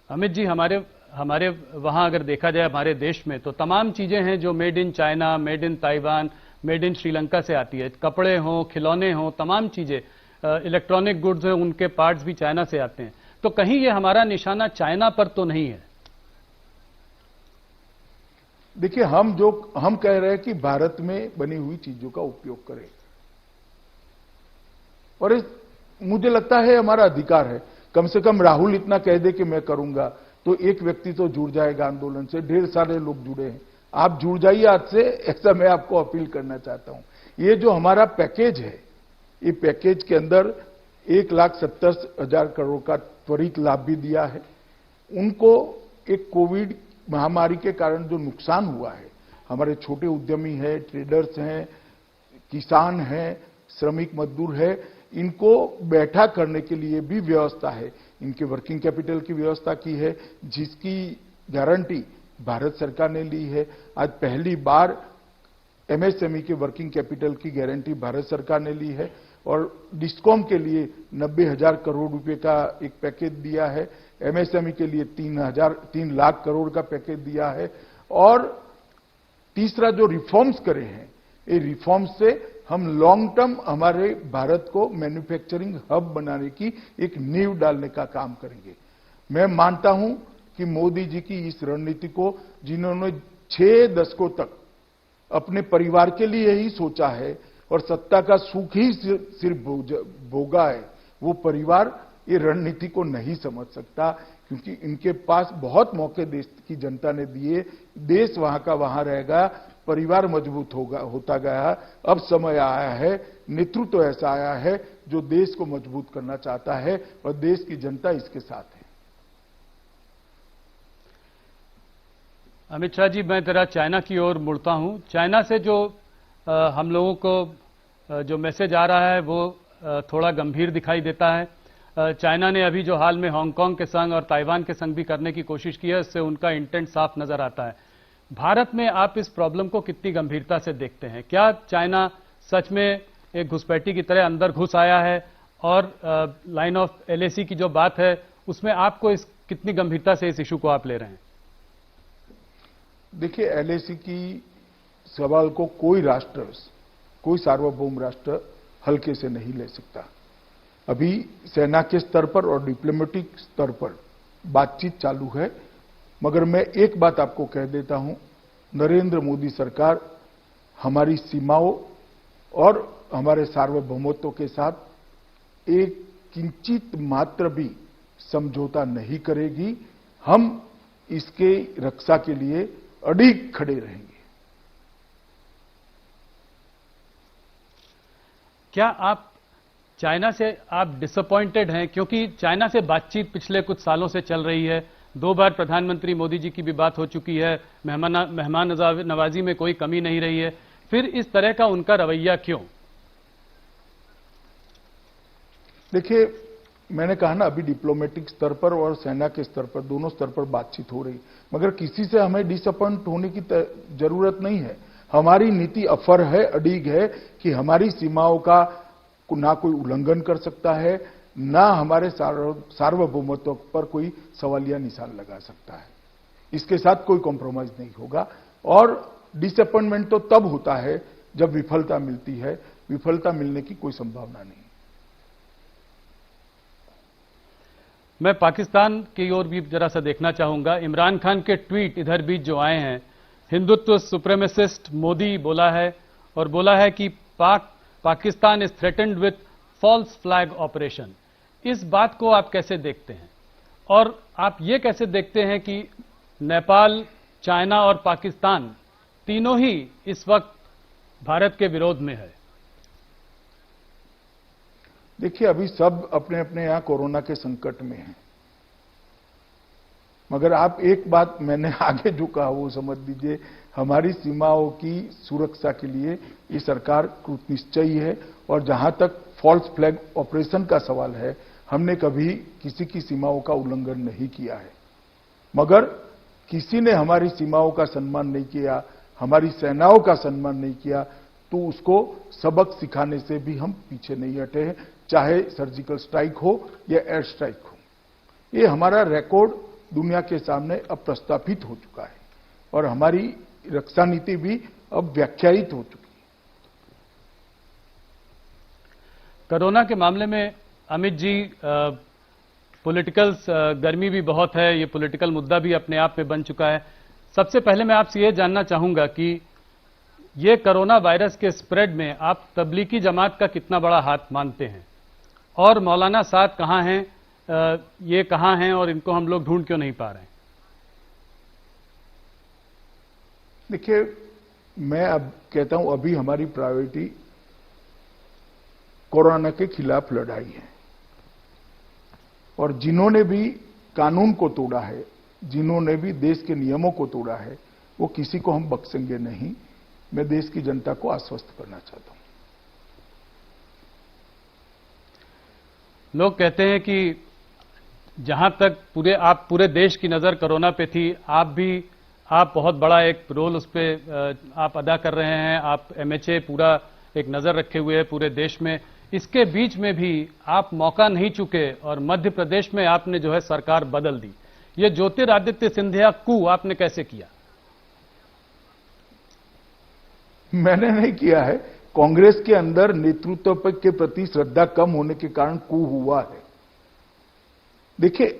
अमित जी, हमारे वहां अगर देखा जाए हमारे देश में तो तमाम चीजें हैं जो made in China, made in Taiwan, made in Sri Lanka से आती है। कपड़े हों, खिलौने हों, तमाम चीजें, इलेक्ट्रॉनिक गुड्स हैं, उनके पार्ट्स भी चाइना से आते हैं। तो कहीं ये हमारा निशाना चाइना पर तो नहीं है? देखिए, हम कह रहे हैं कि भारत में बनी हुई चीजों का उपयोग करें और मुझे लगता है हमारा अधिकार है। कम से कम राहुल इतना कह दे कि मैं करूंगा तो एक व्यक्ति तो जुड़ जाएगा आंदोलन से। ढेर सारे लोग जुड़े हैं, आप जुड़ जाइए आज से, ऐसा मैं आपको अपील करना चाहता हूं। ये जो हमारा पैकेज है, ये पैकेज के अंदर 1,70,000 करोड़ का त्वरित लाभ भी दिया है। उनको एक कोविड महामारी के कारण जो नुकसान हुआ है, हमारे छोटे उद्यमी हैं, ट्रेडर्स हैं, किसान हैं, श्रमिक मजदूर है, इनको बैठा करने के लिए भी व्यवस्था है। इनके वर्किंग कैपिटल की व्यवस्था की है, जिसकी गारंटी भारत सरकार ने ली है। आज पहली बार एमएसएमई के वर्किंग कैपिटल की गारंटी भारत सरकार ने ली है और डिस्कॉम के लिए 90,000 करोड़ रुपए का एक पैकेज दिया है। एमएसएमई के लिए 3 लाख करोड़ का पैकेज दिया है। और तीसरा जो रिफॉर्म्स करे हैं, ये रिफॉर्म्स से हम लॉन्ग टर्म हमारे भारत को मैन्युफैक्चरिंग हब बनाने की एक नींव डालने का काम करेंगे। मैं मानता हूं कि मोदी जी की इस रणनीति को, जिन्होंने 6 दशकों तक अपने परिवार के लिए ही सोचा है और सत्ता का सुख ही सिर्फ भोगा है, वो परिवार ये रणनीति को नहीं समझ सकता, क्योंकि इनके पास बहुत मौके देश की जनता ने दिए। देश वहां का वहां रहेगा, परिवार मजबूत होता गया। अब समय आया है, नेतृत्व ऐसा आया है जो देश को मजबूत करना चाहता है और देश की जनता इसके साथ है। अमित शाह जी, मैं जरा चाइना की ओर मुड़ता हूं। चाइना से जो हम लोगों को जो मैसेज आ रहा है वो थोड़ा गंभीर दिखाई देता है। चाइना ने अभी जो हाल में हांगकांग के संग और ताइवान के संग भी करने की कोशिश की है, उससे उनका इंटेंट साफ नजर आता है। भारत में आप इस प्रॉब्लम को कितनी गंभीरता से देखते हैं? क्या चाइना सच में एक घुसपैठी की तरह अंदर घुस आया है? और लाइन ऑफ एलएसी की जो बात है उसमें आपको कितनी गंभीरता से इस इशू को आप ले रहे हैं? देखिए, एलएसी की सवाल को कोई राष्ट्र, कोई सार्वभौम राष्ट्र हल्के से नहीं ले सकता। अभी सेना के स्तर पर और डिप्लोमेटिक स्तर पर बातचीत चालू है, मगर मैं एक बात आपको कह देता हूं, नरेंद्र मोदी सरकार हमारी सीमाओं और हमारे सार्वभौमत्व के साथ एक किंचित मात्र भी समझौता नहीं करेगी। हम इसके रक्षा के लिए अडिग खड़े रहेंगे। क्या आप चाइना से आप डिसअपॉइंटेड हैं? क्योंकि चाइना से बातचीत पिछले कुछ सालों से चल रही है। 2 बार प्रधानमंत्री मोदी जी की भी बात हो चुकी है। मेहमान नवाजी में कोई कमी नहीं रही है। फिर इस तरह का उनका रवैया क्यों? देखिए, मैंने कहा ना, अभी डिप्लोमेटिक स्तर पर और सेना के स्तर पर, दोनों स्तर पर बातचीत हो रही, मगर किसी से हमें डिसअपॉइंट होने की जरूरत नहीं है। हमारी नीति अफर है, अडिग है कि हमारी सीमाओं का ना कोई उल्लंघन कर सकता है, ना हमारे सार्वभौमत्व पर कोई सवालिया निशान लगा सकता है। इसके साथ कोई कॉम्प्रोमाइज नहीं होगा। और डिसअपॉइंटमेंट तो तब होता है जब विफलता मिलती है। विफलता मिलने की कोई संभावना नहीं। मैं पाकिस्तान की ओर भी जरा सा देखना चाहूंगा। इमरान खान के ट्वीट इधर बीच जो आए हैं, हिंदुत्व सुप्रीमेसिस्ट मोदी बोला है, और बोला है कि Pakistan is threatened with false flag operation. इस बात को आप कैसे देखते हैं? और आप ये कैसे देखते हैं कि नेपाल, चाइना और पाकिस्तान तीनों ही इस वक्त भारत के विरोध में है? देखिए, अभी सब अपने अपने यहां कोरोना के संकट में हैं, मगर आप एक बात मैंने आगे जो कहा वो समझ लीजिए। हमारी सीमाओं की सुरक्षा के लिए ये सरकार कृतनिश्चयी है। और जहां तक फॉल्स फ्लैग ऑपरेशन का सवाल है, हमने कभी किसी की सीमाओं का उल्लंघन नहीं किया है। मगर किसी ने हमारी सीमाओं का सम्मान नहीं किया, हमारी सेनाओं का सम्मान नहीं किया, तो उसको सबक सिखाने से भी हम पीछे नहीं हटे हैं, चाहे सर्जिकल स्ट्राइक हो या एयर स्ट्राइक हो। ये हमारा रिकॉर्ड दुनिया के सामने अब प्रस्थापित हो चुका है और हमारी रक्षा नीति भी अब व्याख्यायित हो चुकी है। कोरोना के मामले में अमित जी, पॉलिटिकल गर्मी भी बहुत है। ये पॉलिटिकल मुद्दा भी अपने आप में बन चुका है। सबसे पहले मैं आपसे ये जानना चाहूंगा कि ये कोरोना वायरस के स्प्रेड में आप तबलीगी जमात का कितना बड़ा हाथ मानते हैं? और मौलाना साद कहां हैं, ये कहां हैं और इनको हम लोग ढूंढ क्यों नहीं पा रहे हैं? देखिए, मैं अब कहता हूं, अभी हमारी प्रायोरिटी कोरोना के खिलाफ लड़ाई है। और जिन्होंने भी कानून को तोड़ा है, जिन्होंने भी देश के नियमों को तोड़ा है, वो किसी को हम बख्शेंगे नहीं। मैं देश की जनता को आश्वस्त करना चाहता हूं। लोग कहते हैं कि जहां तक पूरे देश की नजर कोरोना पे थी, आप बहुत बड़ा एक रोल उस पर आप अदा कर रहे हैं। आप एमएचए पूरा एक नजर रखे हुए हैं पूरे देश में। इसके बीच में भी आप मौका नहीं चुके और मध्य प्रदेश में आपने जो है सरकार बदल दी। ये ज्योतिरादित्य सिंधिया कू आपने कैसे किया? मैंने नहीं किया है। कांग्रेस के अंदर नेतृत्व के प्रति श्रद्धा कम होने के कारण कू हुआ है। देखिए,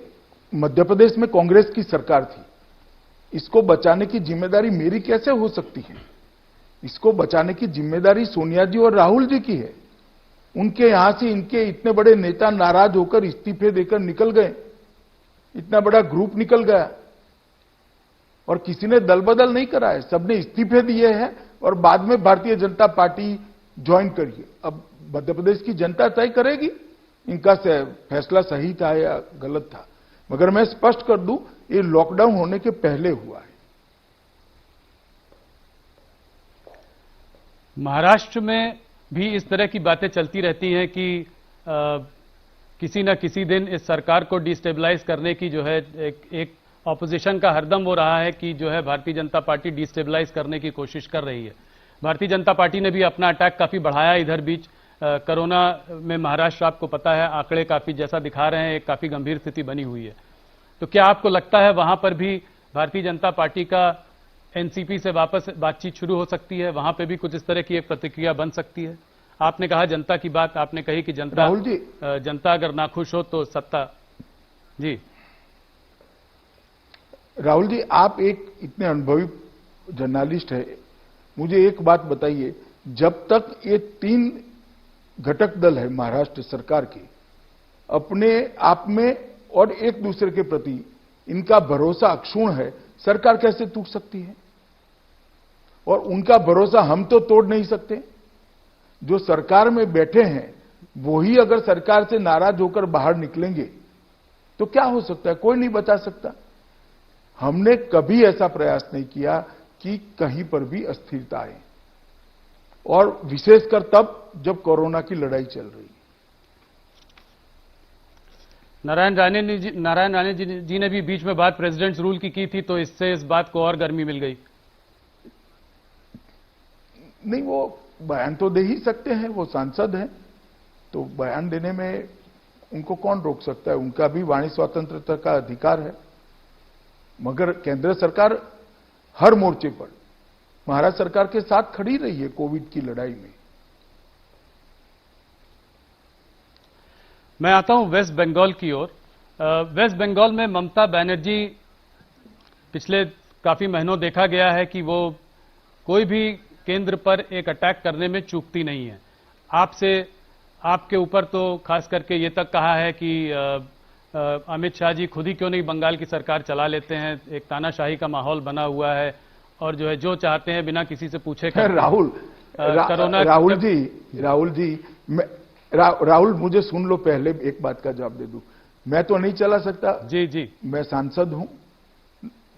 मध्य प्रदेश में कांग्रेस की सरकार थी। इसको बचाने की जिम्मेदारी मेरी कैसे हो सकती है? इसको बचाने की जिम्मेदारी सोनिया जी और राहुल जी की है। उनके यहां से इनके इतने बड़े नेता नाराज होकर इस्तीफे देकर निकल गए। इतना बड़ा ग्रुप निकल गया और किसी ने दल बदल नहीं करा है। सबने इस्तीफे दिए हैं और बाद में भारतीय जनता पार्टी ज्वाइन करिए। अब मध्य प्रदेश की जनता तय करेगी इनका फैसला सही था या गलत था। मगर मैं स्पष्ट कर दूं, ये लॉकडाउन होने के पहले हुआ है। महाराष्ट्र में भी इस तरह की बातें चलती रहती हैं कि किसी न किसी दिन इस सरकार को डिस्टेबलाइज करने की जो है एक ऑपोजिशन का हरदम वो रहा है कि जो है भारतीय जनता पार्टी डिस्टेबलाइज करने की कोशिश कर रही है। भारतीय जनता पार्टी ने भी अपना अटैक काफी बढ़ाया इधर बीच। कोरोना में महाराष्ट्र आपको पता है आंकड़े काफी जैसा दिखा रहे हैं, एक काफी गंभीर स्थिति बनी हुई है। तो क्या आपको लगता है वहां पर भी भारतीय जनता पार्टी का एनसीपी से वापस बातचीत शुरू हो सकती है? वहां पे भी कुछ इस तरह की एक प्रतिक्रिया बन सकती है? आपने कहा जनता की बात, आपने कही कि जनता अगर नाखुश हो तो सत्ता। जी राहुल जी, आप एक इतने अनुभवी जर्नलिस्ट है, मुझे एक बात बताइए, जब तक ये 3 घटक दल है महाराष्ट्र सरकार के अपने आप में और एक दूसरे के प्रति इनका भरोसा अक्षुण्ण है, सरकार कैसे टूट सकती है? और उनका भरोसा हम तो तोड़ नहीं सकते। जो सरकार में बैठे हैं वही अगर सरकार से नाराज होकर बाहर निकलेंगे तो क्या हो सकता है? कोई नहीं बचा सकता। हमने कभी ऐसा प्रयास नहीं किया कि कहीं पर भी अस्थिरता आए, और विशेषकर तब जब कोरोना की लड़ाई चल रही है। नारायण राणे जी ने भी बीच में बात प्रेसिडेंट्स रूल की थी, तो इससे इस बात को और गर्मी मिल गई। नहीं, वो बयान तो दे ही सकते हैं, वो सांसद हैं, तो बयान देने में उनको कौन रोक सकता है? उनका भी वाणी स्वतंत्रता का अधिकार है। मगर केंद्र सरकार हर मोर्चे पर महाराष्ट्र सरकार के साथ खड़ी रही है कोविड की लड़ाई में। मैं आता हूं वेस्ट बंगाल की ओर। वेस्ट बंगाल में ममता बनर्जी पिछले काफी महीनों देखा गया है कि वो कोई भी केंद्र पर एक अटैक करने में चूकती नहीं है। आपके ऊपर तो खास करके ये तक कहा है कि अमित शाह जी खुद ही क्यों नहीं बंगाल की सरकार चला लेते हैं, एक तानाशाही का माहौल बना हुआ है और जो है जो चाहते हैं बिना किसी से पूछे राहुल मुझे सुन लो, पहले एक बात का जवाब दे दूं। मैं तो नहीं चला सकता। जी मैं सांसद हूं,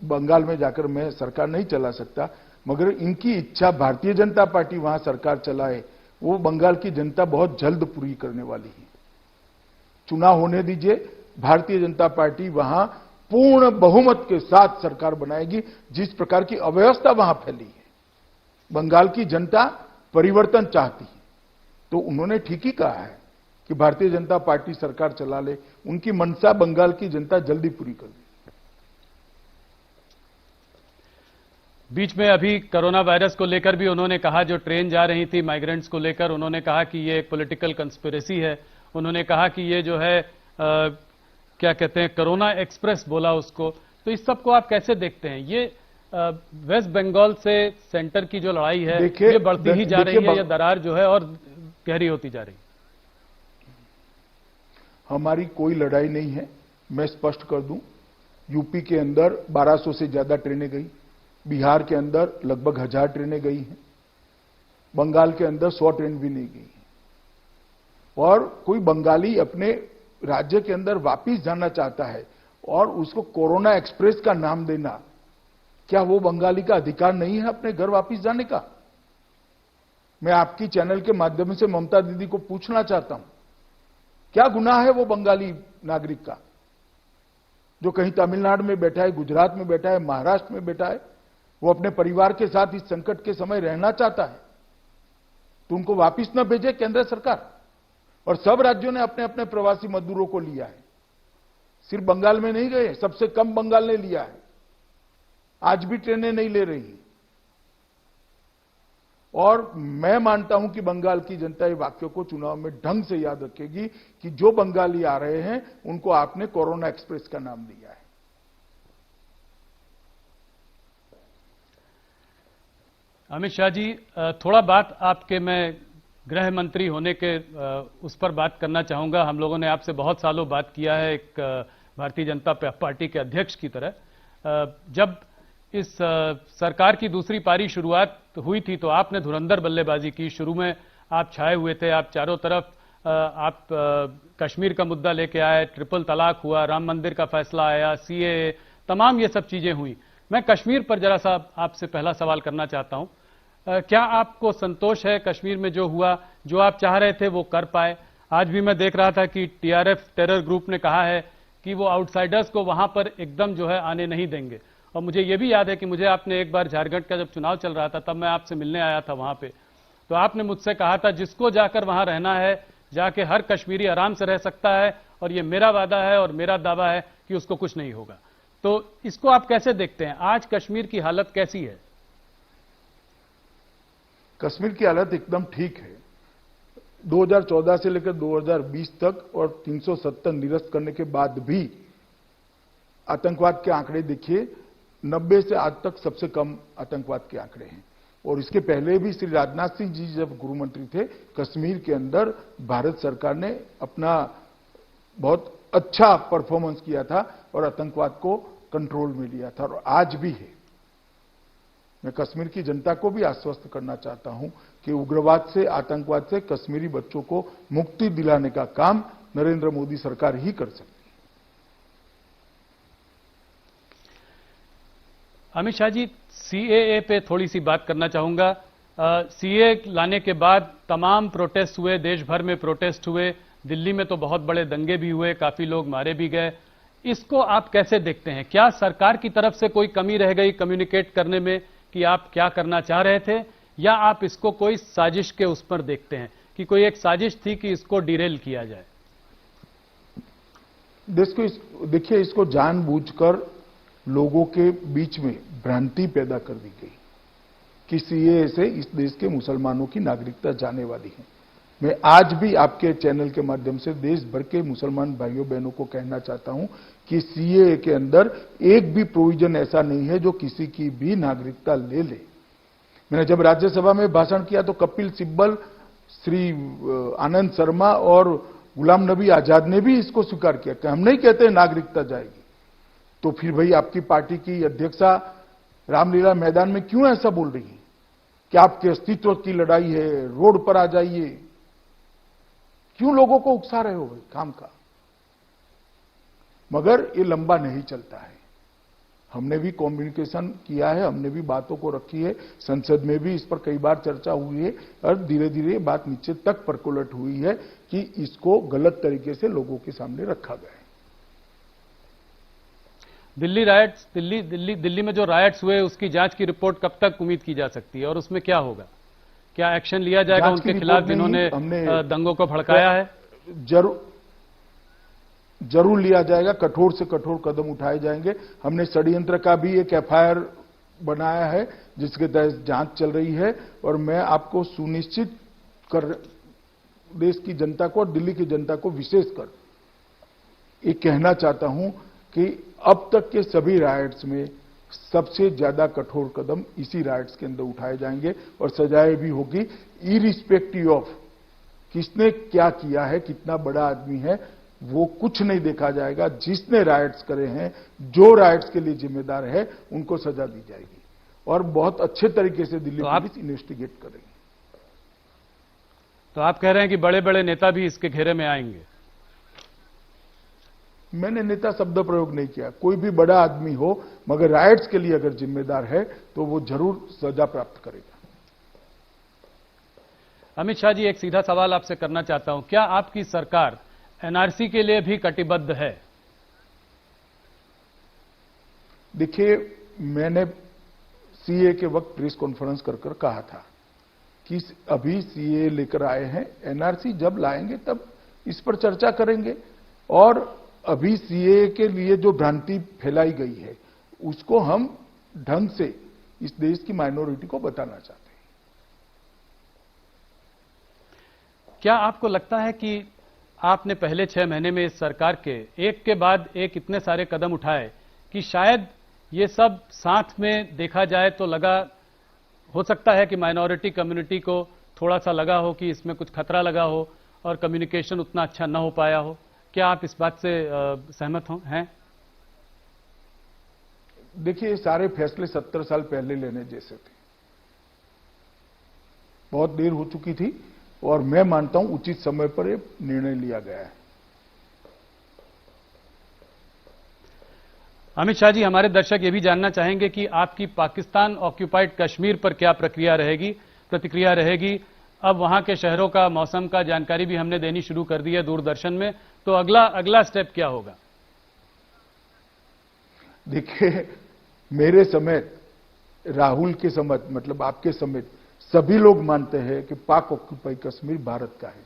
बंगाल में जाकर मैं सरकार नहीं चला सकता, मगर इनकी इच्छा भारतीय जनता पार्टी वहां सरकार चलाए वो बंगाल की जनता बहुत जल्द पूरी करने वाली है। चुनाव होने दीजिए, भारतीय जनता पार्टी वहां पूर्ण बहुमत के साथ सरकार बनाएगी। जिस प्रकार की अव्यवस्था वहां फैली है, बंगाल की जनता परिवर्तन चाहती है, तो उन्होंने ठीक ही कहा है कि भारतीय जनता पार्टी सरकार चला ले। उनकी मंशा बंगाल की जनता जल्दी पूरी कर दे। बीच में अभी कोरोना वायरस को लेकर भी उन्होंने कहा, जो ट्रेन जा रही थी माइग्रेंट्स को लेकर, उन्होंने कहा कि ये एक पॉलिटिकल कंस्पिरेसी है। उन्होंने कहा कि ये जो है क्या कहते हैं, कोरोना एक्सप्रेस बोला उसको। तो इस सब को आप कैसे देखते हैं? ये वेस्ट बंगाल से सेंटर की जो लड़ाई है ये बढ़ती ही जा रही है, या दरार जो है और गहरी होती जा रही है? हमारी कोई लड़ाई नहीं है, मैं स्पष्ट कर दूं। यूपी के अंदर 1200 से ज्यादा ट्रेनें गई, बिहार के अंदर लगभग 1000 ट्रेनें गई हैं, बंगाल के अंदर 100 ट्रेन भी नहीं गई। और कोई बंगाली अपने राज्य के अंदर वापिस जाना चाहता है और उसको कोरोना एक्सप्रेस का नाम देना, क्या वो बंगाली का अधिकार नहीं है अपने घर वापिस जाने का? मैं आपकी चैनल के माध्यम से ममता दीदी को पूछना चाहता हूं, क्या गुनाह है वो बंगाली नागरिक का जो कहीं तमिलनाडु में बैठा है, गुजरात में बैठा है, महाराष्ट्र में बैठा है, वो अपने परिवार के साथ इस संकट के समय रहना चाहता है, तो उनको वापिस न भेजे केंद्र सरकार? और सब राज्यों ने अपने अपने प्रवासी मजदूरों को लिया है, सिर्फ बंगाल में नहीं गए, सबसे कम बंगाल ने लिया है। आज भी ट्रेनें नहीं ले रही। और मैं मानता हूं कि बंगाल की जनता ये वाक्य को चुनाव में ढंग से याद रखेगी कि जो बंगाली आ रहे हैं उनको आपने कोरोना एक्सप्रेस का नाम दिया है। अमित शाह जी, थोड़ा बात आपके मैं गृह मंत्री होने के उस पर बात करना चाहूंगा। हम लोगों ने आपसे बहुत सालों बात किया है एक भारतीय जनता पार्टी के अध्यक्ष की तरह। जब इस सरकार की दूसरी पारी शुरुआत हुई थी तो आपने धुरंधर बल्लेबाजी की। शुरू में आप छाए हुए थे, आप चारों तरफ आप कश्मीर का मुद्दा लेके आए, ट्रिपल तलाक हुआ, राम मंदिर का फैसला आया, सीएए, तमाम ये सब चीजें हुई। मैं कश्मीर पर जरा सा आपसे पहला सवाल करना चाहता हूं। क्या आपको संतोष है कश्मीर में जो हुआ, जो आप चाह रहे थे वो कर पाए? आज भी मैं देख रहा था कि टीआरएफ टेरर ग्रुप ने कहा है कि वो आउटसाइडर्स को वहां पर एकदम जो है आने नहीं देंगे। और मुझे ये भी याद है कि मुझे आपने एक बार झारखंड का जब चुनाव चल रहा था तब मैं आपसे मिलने आया था वहां पे, तो आपने मुझसे कहा था जिसको जाकर वहां रहना है जाके हर कश्मीरी आराम से रह सकता है, और ये मेरा वादा है और मेरा दावा है कि उसको कुछ नहीं होगा। तो इसको आप कैसे देखते हैं? आज कश्मीर की हालत कैसी है? कश्मीर की हालत एकदम ठीक है। 2014 से लेकर 2020 तक और 370 निरस्त करने के बाद भी आतंकवाद के आंकड़े देखिए, 90 से आज तक सबसे कम आतंकवाद के आंकड़े हैं। और इसके पहले भी श्री राजनाथ सिंह जी जब गृह मंत्री थे, कश्मीर के अंदर भारत सरकार ने अपना बहुत अच्छा परफॉर्मेंस किया था और आतंकवाद को कंट्रोल में लिया था, और आज भी है। मैं कश्मीर की जनता को भी आश्वस्त करना चाहता हूं कि उग्रवाद से, आतंकवाद से कश्मीरी बच्चों को मुक्ति दिलाने का काम नरेंद्र मोदी सरकार ही कर सकती है। अमित शाह जी, सीएए पे थोड़ी सी बात करना चाहूंगा। सीएए लाने के बाद तमाम प्रोटेस्ट हुए, देश भर में प्रोटेस्ट हुए, दिल्ली में तो बहुत बड़े दंगे भी हुए, काफी लोग मारे भी गए। इसको आप कैसे देखते हैं? क्या सरकार की तरफ से कोई कमी रह गई कम्युनिकेट करने में कि आप क्या करना चाह रहे थे, या आप इसको कोई साजिश के उस पर देखते हैं कि कोई एक साजिश थी कि इसको डिरेल किया जाए? देखिए, इसको जानबूझकर लोगों के बीच में भ्रांति पैदा कर दी गई कि सीएए से इस देश के मुसलमानों की नागरिकता जाने वाली है। मैं आज भी आपके चैनल के माध्यम से देश भर के मुसलमान भाइयों बहनों को कहना चाहता हूं कि सीएए के अंदर एक भी प्रोविजन ऐसा नहीं है जो किसी की भी नागरिकता ले ले। मैंने जब राज्यसभा में भाषण किया तो कपिल सिब्बल, श्री आनंद शर्मा और गुलाम नबी आजाद ने भी इसको स्वीकार किया कि हम नहीं कहते नागरिकता जाएगी। तो फिर भाई आपकी पार्टी की अध्यक्षा रामलीला मैदान में क्यों ऐसा बोल रही है कि आपके अस्तित्व की लड़ाई है, रोड पर आ जाइए? क्यों लोगों को उकसा रहे हो भाई काम का? मगर ये लंबा नहीं चलता है। हमने भी कम्युनिकेशन किया है, हमने भी बातों को रखी है, संसद में भी इस पर कई बार चर्चा हुई है और धीरे धीरे बात नीचे तक परकोलट हुई है कि इसको गलत तरीके से लोगों के सामने रखा गया है। दिल्ली रायट्स, दिल्ली में जो रायट्स हुए उसकी जांच की रिपोर्ट कब तक उम्मीद की जा सकती है और उसमें क्या होगा? क्या एक्शन लिया जाएगा उनके खिलाफ जिन्होंने दंगों को भड़काया है? जरूर लिया जाएगा, कठोर से कठोर कदम उठाए जाएंगे। हमने षड्यंत्र का भी एक एफआईआर बनाया है जिसके तहत जांच चल रही है, और मैं आपको सुनिश्चित कर देश की जनता को और दिल्ली की जनता को विशेषकर ये कहना चाहता हूं कि अब तक के सभी राइट्स में सबसे ज्यादा कठोर कदम इसी राइट्स के अंदर उठाए जाएंगे और सजाएं भी होगी, इरिस्पेक्टिव ऑफ किसने क्या किया है, कितना बड़ा आदमी है, वो कुछ नहीं देखा जाएगा। जिसने राइट्स करे हैं, जो राइट्स के लिए जिम्मेदार है, उनको सजा दी जाएगी और बहुत अच्छे तरीके से दिल्ली पुलिस इन्वेस्टिगेट करेगी। तो आप कह रहे हैं कि बड़े बड़े नेता भी इसके घेरे में आएंगे? मैंने नेता शब्द प्रयोग नहीं किया। कोई भी बड़ा आदमी हो मगर राइट्स के लिए अगर जिम्मेदार है तो वो जरूर सजा प्राप्त करेगा। अमित शाह जी, एक सीधा सवाल आपसे करना चाहता हूं, क्या आपकी सरकार एनआरसी के लिए भी कटिबद्ध है? देखिए, मैंने सीए के वक्त प्रेस कॉन्फ्रेंस कर कहा था कि अभी सीए लेकर आए हैं, एनआरसी जब लाएंगे तब इस पर चर्चा करेंगे, और अभी सीए के लिए जो भ्रांति फैलाई गई है उसको हम ढंग से इस देश की माइनॉरिटी को बताना चाहते हैं। क्या आपको लगता है कि आपने पहले 6 महीने में इस सरकार के एक के बाद एक इतने सारे कदम उठाए कि शायद ये सब साथ में देखा जाए तो हो सकता है कि माइनॉरिटी कम्युनिटी को थोड़ा सा लगा हो कि इसमें कुछ खतरा लगा हो और कम्युनिकेशन उतना अच्छा न हो पाया हो? क्या आप इस बात से सहमत हैं? देखिए, ये सारे फैसले 70 साल पहले लेने जैसे थे। बहुत देर हो चुकी थी और मैं मानता हूं उचित समय पर ये निर्णय लिया गया है। अमित शाह जी, हमारे दर्शक ये भी जानना चाहेंगे कि आपकी पाकिस्तान ऑक्यूपाइड कश्मीर पर क्या प्रतिक्रिया रहेगी। अब वहां के शहरों का, मौसम का जानकारी भी हमने देनी शुरू कर दी है दूरदर्शन में, तो अगला स्टेप क्या होगा? देखिए, मेरे समेत, राहुल के समेत, मतलब आपके समेत सभी लोग मानते हैं कि पाक ऑक्यूपाइड कश्मीर भारत का है,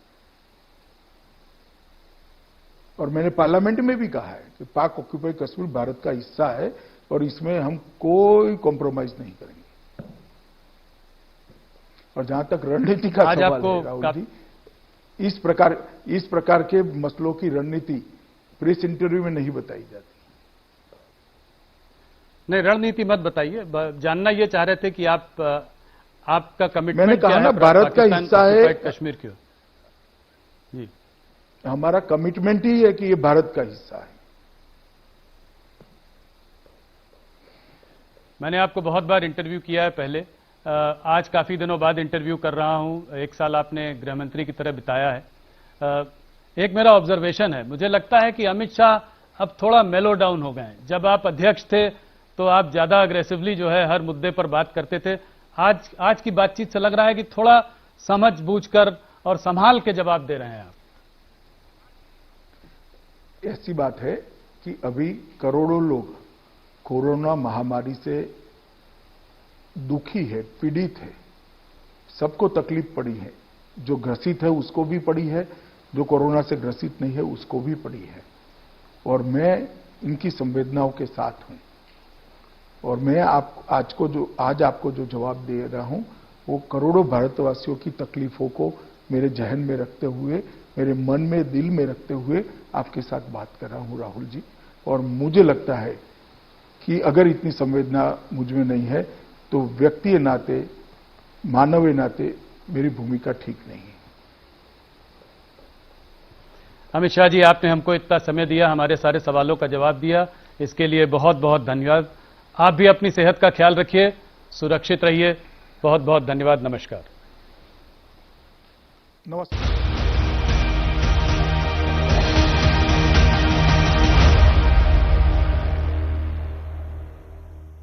और मैंने पार्लियामेंट में भी कहा है कि पाक ऑक्यूपाइड कश्मीर भारत का हिस्सा है और इसमें हम कोई कॉम्प्रोमाइज नहीं करेंगे। और जहां तक रणनीति का सवाल है राहुल जी, इस प्रकार के मसलों की रणनीति प्रेस इंटरव्यू में नहीं बताई जाती। नहीं, रणनीति मत बताइए, जानना ये चाह रहे थे कि आपका कमिटमेंट मैंने कहा ना, भारत का हिस्सा है कश्मीर की ओर। जी, हमारा कमिटमेंट ही है कि ये भारत का हिस्सा है। मैंने आपको बहुत बार इंटरव्यू किया है पहले, आज काफी दिनों बाद इंटरव्यू कर रहा हूं। 1 साल आपने गृह मंत्री की तरह बिताया है। एक मेरा ऑब्जर्वेशन है, मुझे लगता है कि अमित शाह अब थोड़ा मेलो डाउन हो गए हैं। जब आप अध्यक्ष थे तो आप ज्यादा अग्रेसिवली जो है हर मुद्दे पर बात करते थे। आज की बातचीत से लग रहा है कि थोड़ा समझ बूझकर और संभाल के जवाब दे रहे हैं आप। ऐसी बात है कि अभी करोड़ों लोग कोरोना महामारी से दुखी है, पीड़ित है, सबको तकलीफ पड़ी है। जो ग्रसित है उसको भी पड़ी है, जो कोरोना से ग्रसित नहीं है उसको भी पड़ी है। और मैं इनकी संवेदनाओं के साथ हूं। और मैं आज आपको जो जवाब दे रहा हूं वो करोड़ों भारतवासियों की तकलीफों को मेरे जहन में रखते हुए, मेरे मन में, दिल में रखते हुए आपके साथ बात कर रहा हूं राहुल जी। और मुझे लगता है कि अगर इतनी संवेदना मुझ में नहीं है तो व्यक्ति नाते, मानव नाते मेरी भूमिका ठीक नहीं है। अमित शाह जी, आपने हमको इतना समय दिया, हमारे सारे सवालों का जवाब दिया, इसके लिए बहुत बहुत धन्यवाद। आप भी अपनी सेहत का ख्याल रखिए, सुरक्षित रहिए। बहुत बहुत धन्यवाद। नमस्कार। नमस्कार।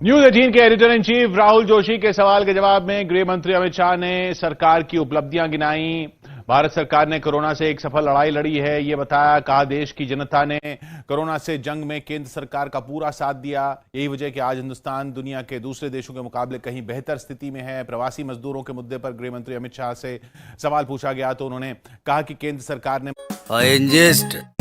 न्यूज 18 के editor in chief Rahul Joshi के सवाल के जवाब में गृह मंत्री अमित शाह ने सरकार की उपलब्धियां गिनाई। भारत सरकार ने कोरोना से एक सफल लड़ाई लड़ी है, ये बताया। कहा देश की जनता ने कोरोना से जंग में केंद्र सरकार का पूरा साथ दिया। यही वजह कि आज हिंदुस्तान दुनिया के दूसरे देशों के मुकाबले कहीं बेहतर स्थिति में है। प्रवासी मजदूरों के मुद्दे पर गृह मंत्री अमित शाह से सवाल पूछा गया तो उन्होंने कहा कि केंद्र सरकार ने